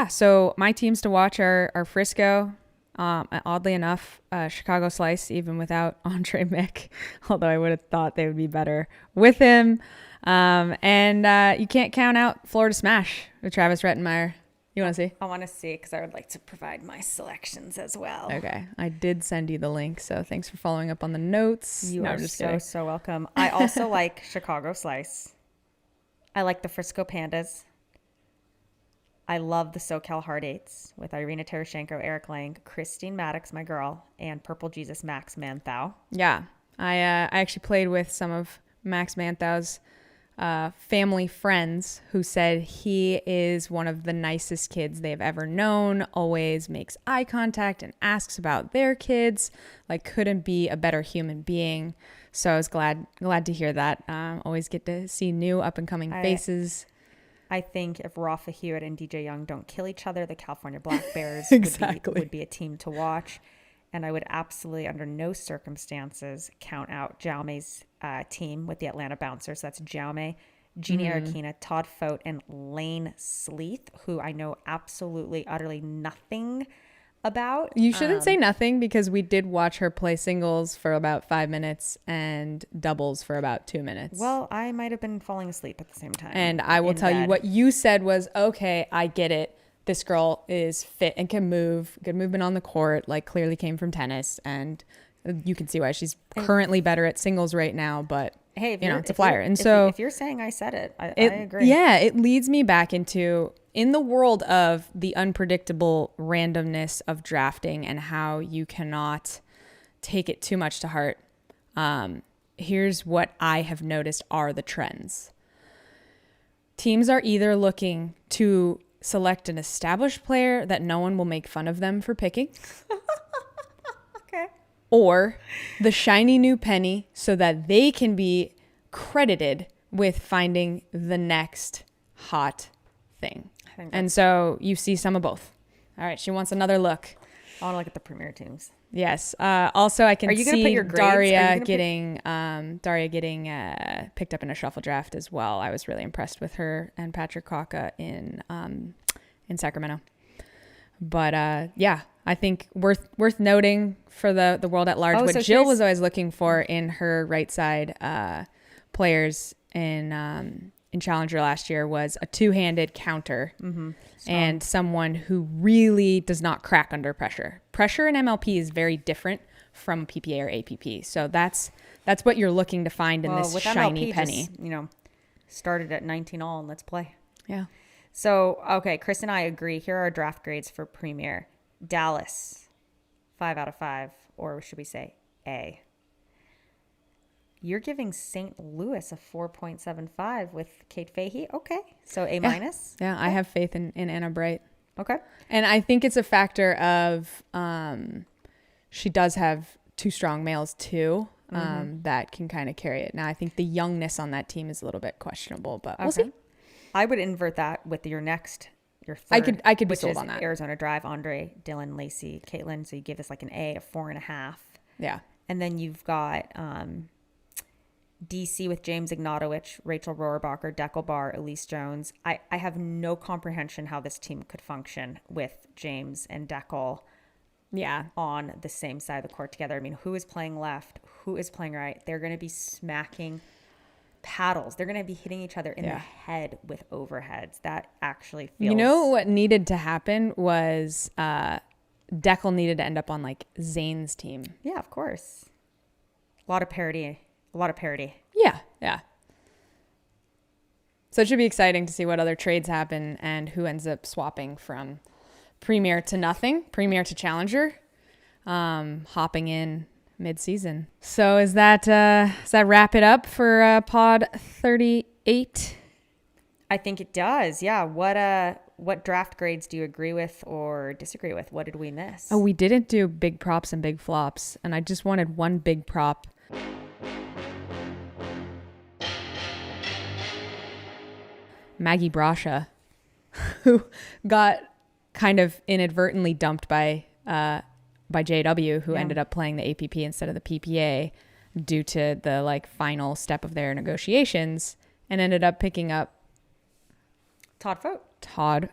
so my teams to watch are Frisco, oddly enough, Chicago Slice, even without Andrei Mick, although I would have thought they would be better with him. And you can't count out Florida Smash with Travis Rettenmeyer. You want to see? I want to see because I would like to provide my selections as well. Okay. I did send you the link, so thanks for following up on the notes. You are so welcome. I also like Chicago Slice. I like the Frisco Pandas. I love the SoCal Hard Eights with Irina Tereshchenko, Eric Lang, Christine Maddox, my girl, and Purple Jesus Max Manthau. Yeah. I actually played with some of Max Manthau's family friends who said he is one of the nicest kids they've ever known, always makes eye contact and asks about their kids, like couldn't be a better human being. So I was glad to hear that. Always get to see new up and coming faces. I think if Rafa Hewitt and DJ Young don't kill each other, the California Black Bears would be a team to watch. And I would absolutely, under no circumstances, count out Jaume's team with the Atlanta Bouncers. That's Jaume, Jeannie Arakina, Todd Fote, and Lane Sleeth, who I know absolutely, utterly nothing about. You shouldn't say nothing because we did watch her play singles for about 5 minutes and doubles for about 2 minutes. Well, I might have been falling asleep at the same time. And I will tell you what you said was, okay, I get it. This girl is fit and can move, good movement on the court, like clearly came from tennis. And you can see why she's currently better at singles right now. But, hey, it's a flyer. And so if you're saying I said it, I agree. Yeah, it leads me back into, in the world of the unpredictable randomness of drafting and how you cannot take it too much to heart. Here's what I have noticed are the trends. Teams are either looking to select an established player that no one will make fun of them for picking. Okay. Or the shiny new penny so that they can be credited with finding the next hot thing. And so you see some of both. All right, she wants another look. I want to look at the premier teams. Yes. Also, I can see Daria getting picked up in a shuffle draft as well. I was really impressed with her and Patrick Kaka in Sacramento. But yeah, I think worth noting for the world at large. What Jill was always looking for in her right side players in Challenger last year was a two-handed counter and someone who really does not crack under pressure. Pressure in MLP is very different from PPA or APP. So that's what you're looking to find in this shiny MLP penny. Just, started at 19 all and let's play. Yeah. So, okay, Chris and I agree. Here are our draft grades for Premier. Dallas, 5 out of 5, or should we say A? You're giving St. Louis a 4.75 with Kate Fahey. Okay. So A minus. Yeah, okay. I have faith in Anna Bright. Okay. And I think it's a factor of she does have two strong males too that can kind of carry it. Now, I think the youngness on that team is a little bit questionable, but we'll see. I would invert that with your third. I could be sold on that. Arizona Drive, Andrei, Dylan, Lacey, Caitlin. So you give this like an A, a 4.5. Yeah. And then you've got DC with James Ignatowicz, Rachel Rohrbacher, Deckel Barr, Elise Jones. I have no comprehension how this team could function with James and Deckel on the same side of the court together. I mean, who is playing left? who is playing right, they're going to be smacking paddles. They're going to be hitting each other in the head with overheads. That actually feels... You know what needed to happen was Deckel needed to end up on like Zane's team. Yeah, of course. A lot of parity. Yeah. So it should be exciting to see what other trades happen and who ends up swapping from Premier to nothing, Premier to Challenger, hopping in mid-season. So does that wrap it up for pod 38? I think it does. Yeah. What draft grades do you agree with or disagree with? What did we miss? Oh, we didn't do big props and big flops, and I just wanted one big prop. Maggie Brascia, who got kind of inadvertently dumped by JW, who ended up playing the APP instead of the PPA due to the like final step of their negotiations, and ended up picking up Todd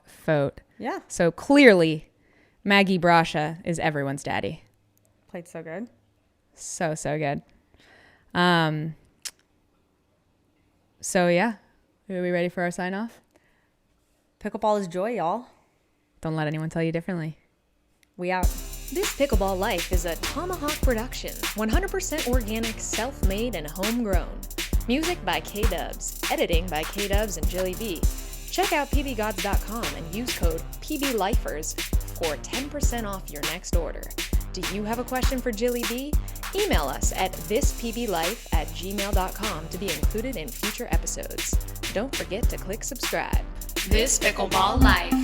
Fote. Yeah. So clearly, Maggie Brascia is everyone's daddy. Played so good. So good. So yeah. Are we ready for our sign off? Pickleball is joy, y'all. Don't let anyone tell you differently. We out. This Pickleball Life is a Tomahawk production, 100% organic, self-made, and homegrown. Music by K-Dubs, editing by K-Dubs and Jilly B. Check out pbgods.com and use code PBLifers for 10% off your next order. Do you have a question for Jilly B? Email us at thispblife@gmail.com to be included in future episodes. Don't forget to click subscribe. This Pickleball Life.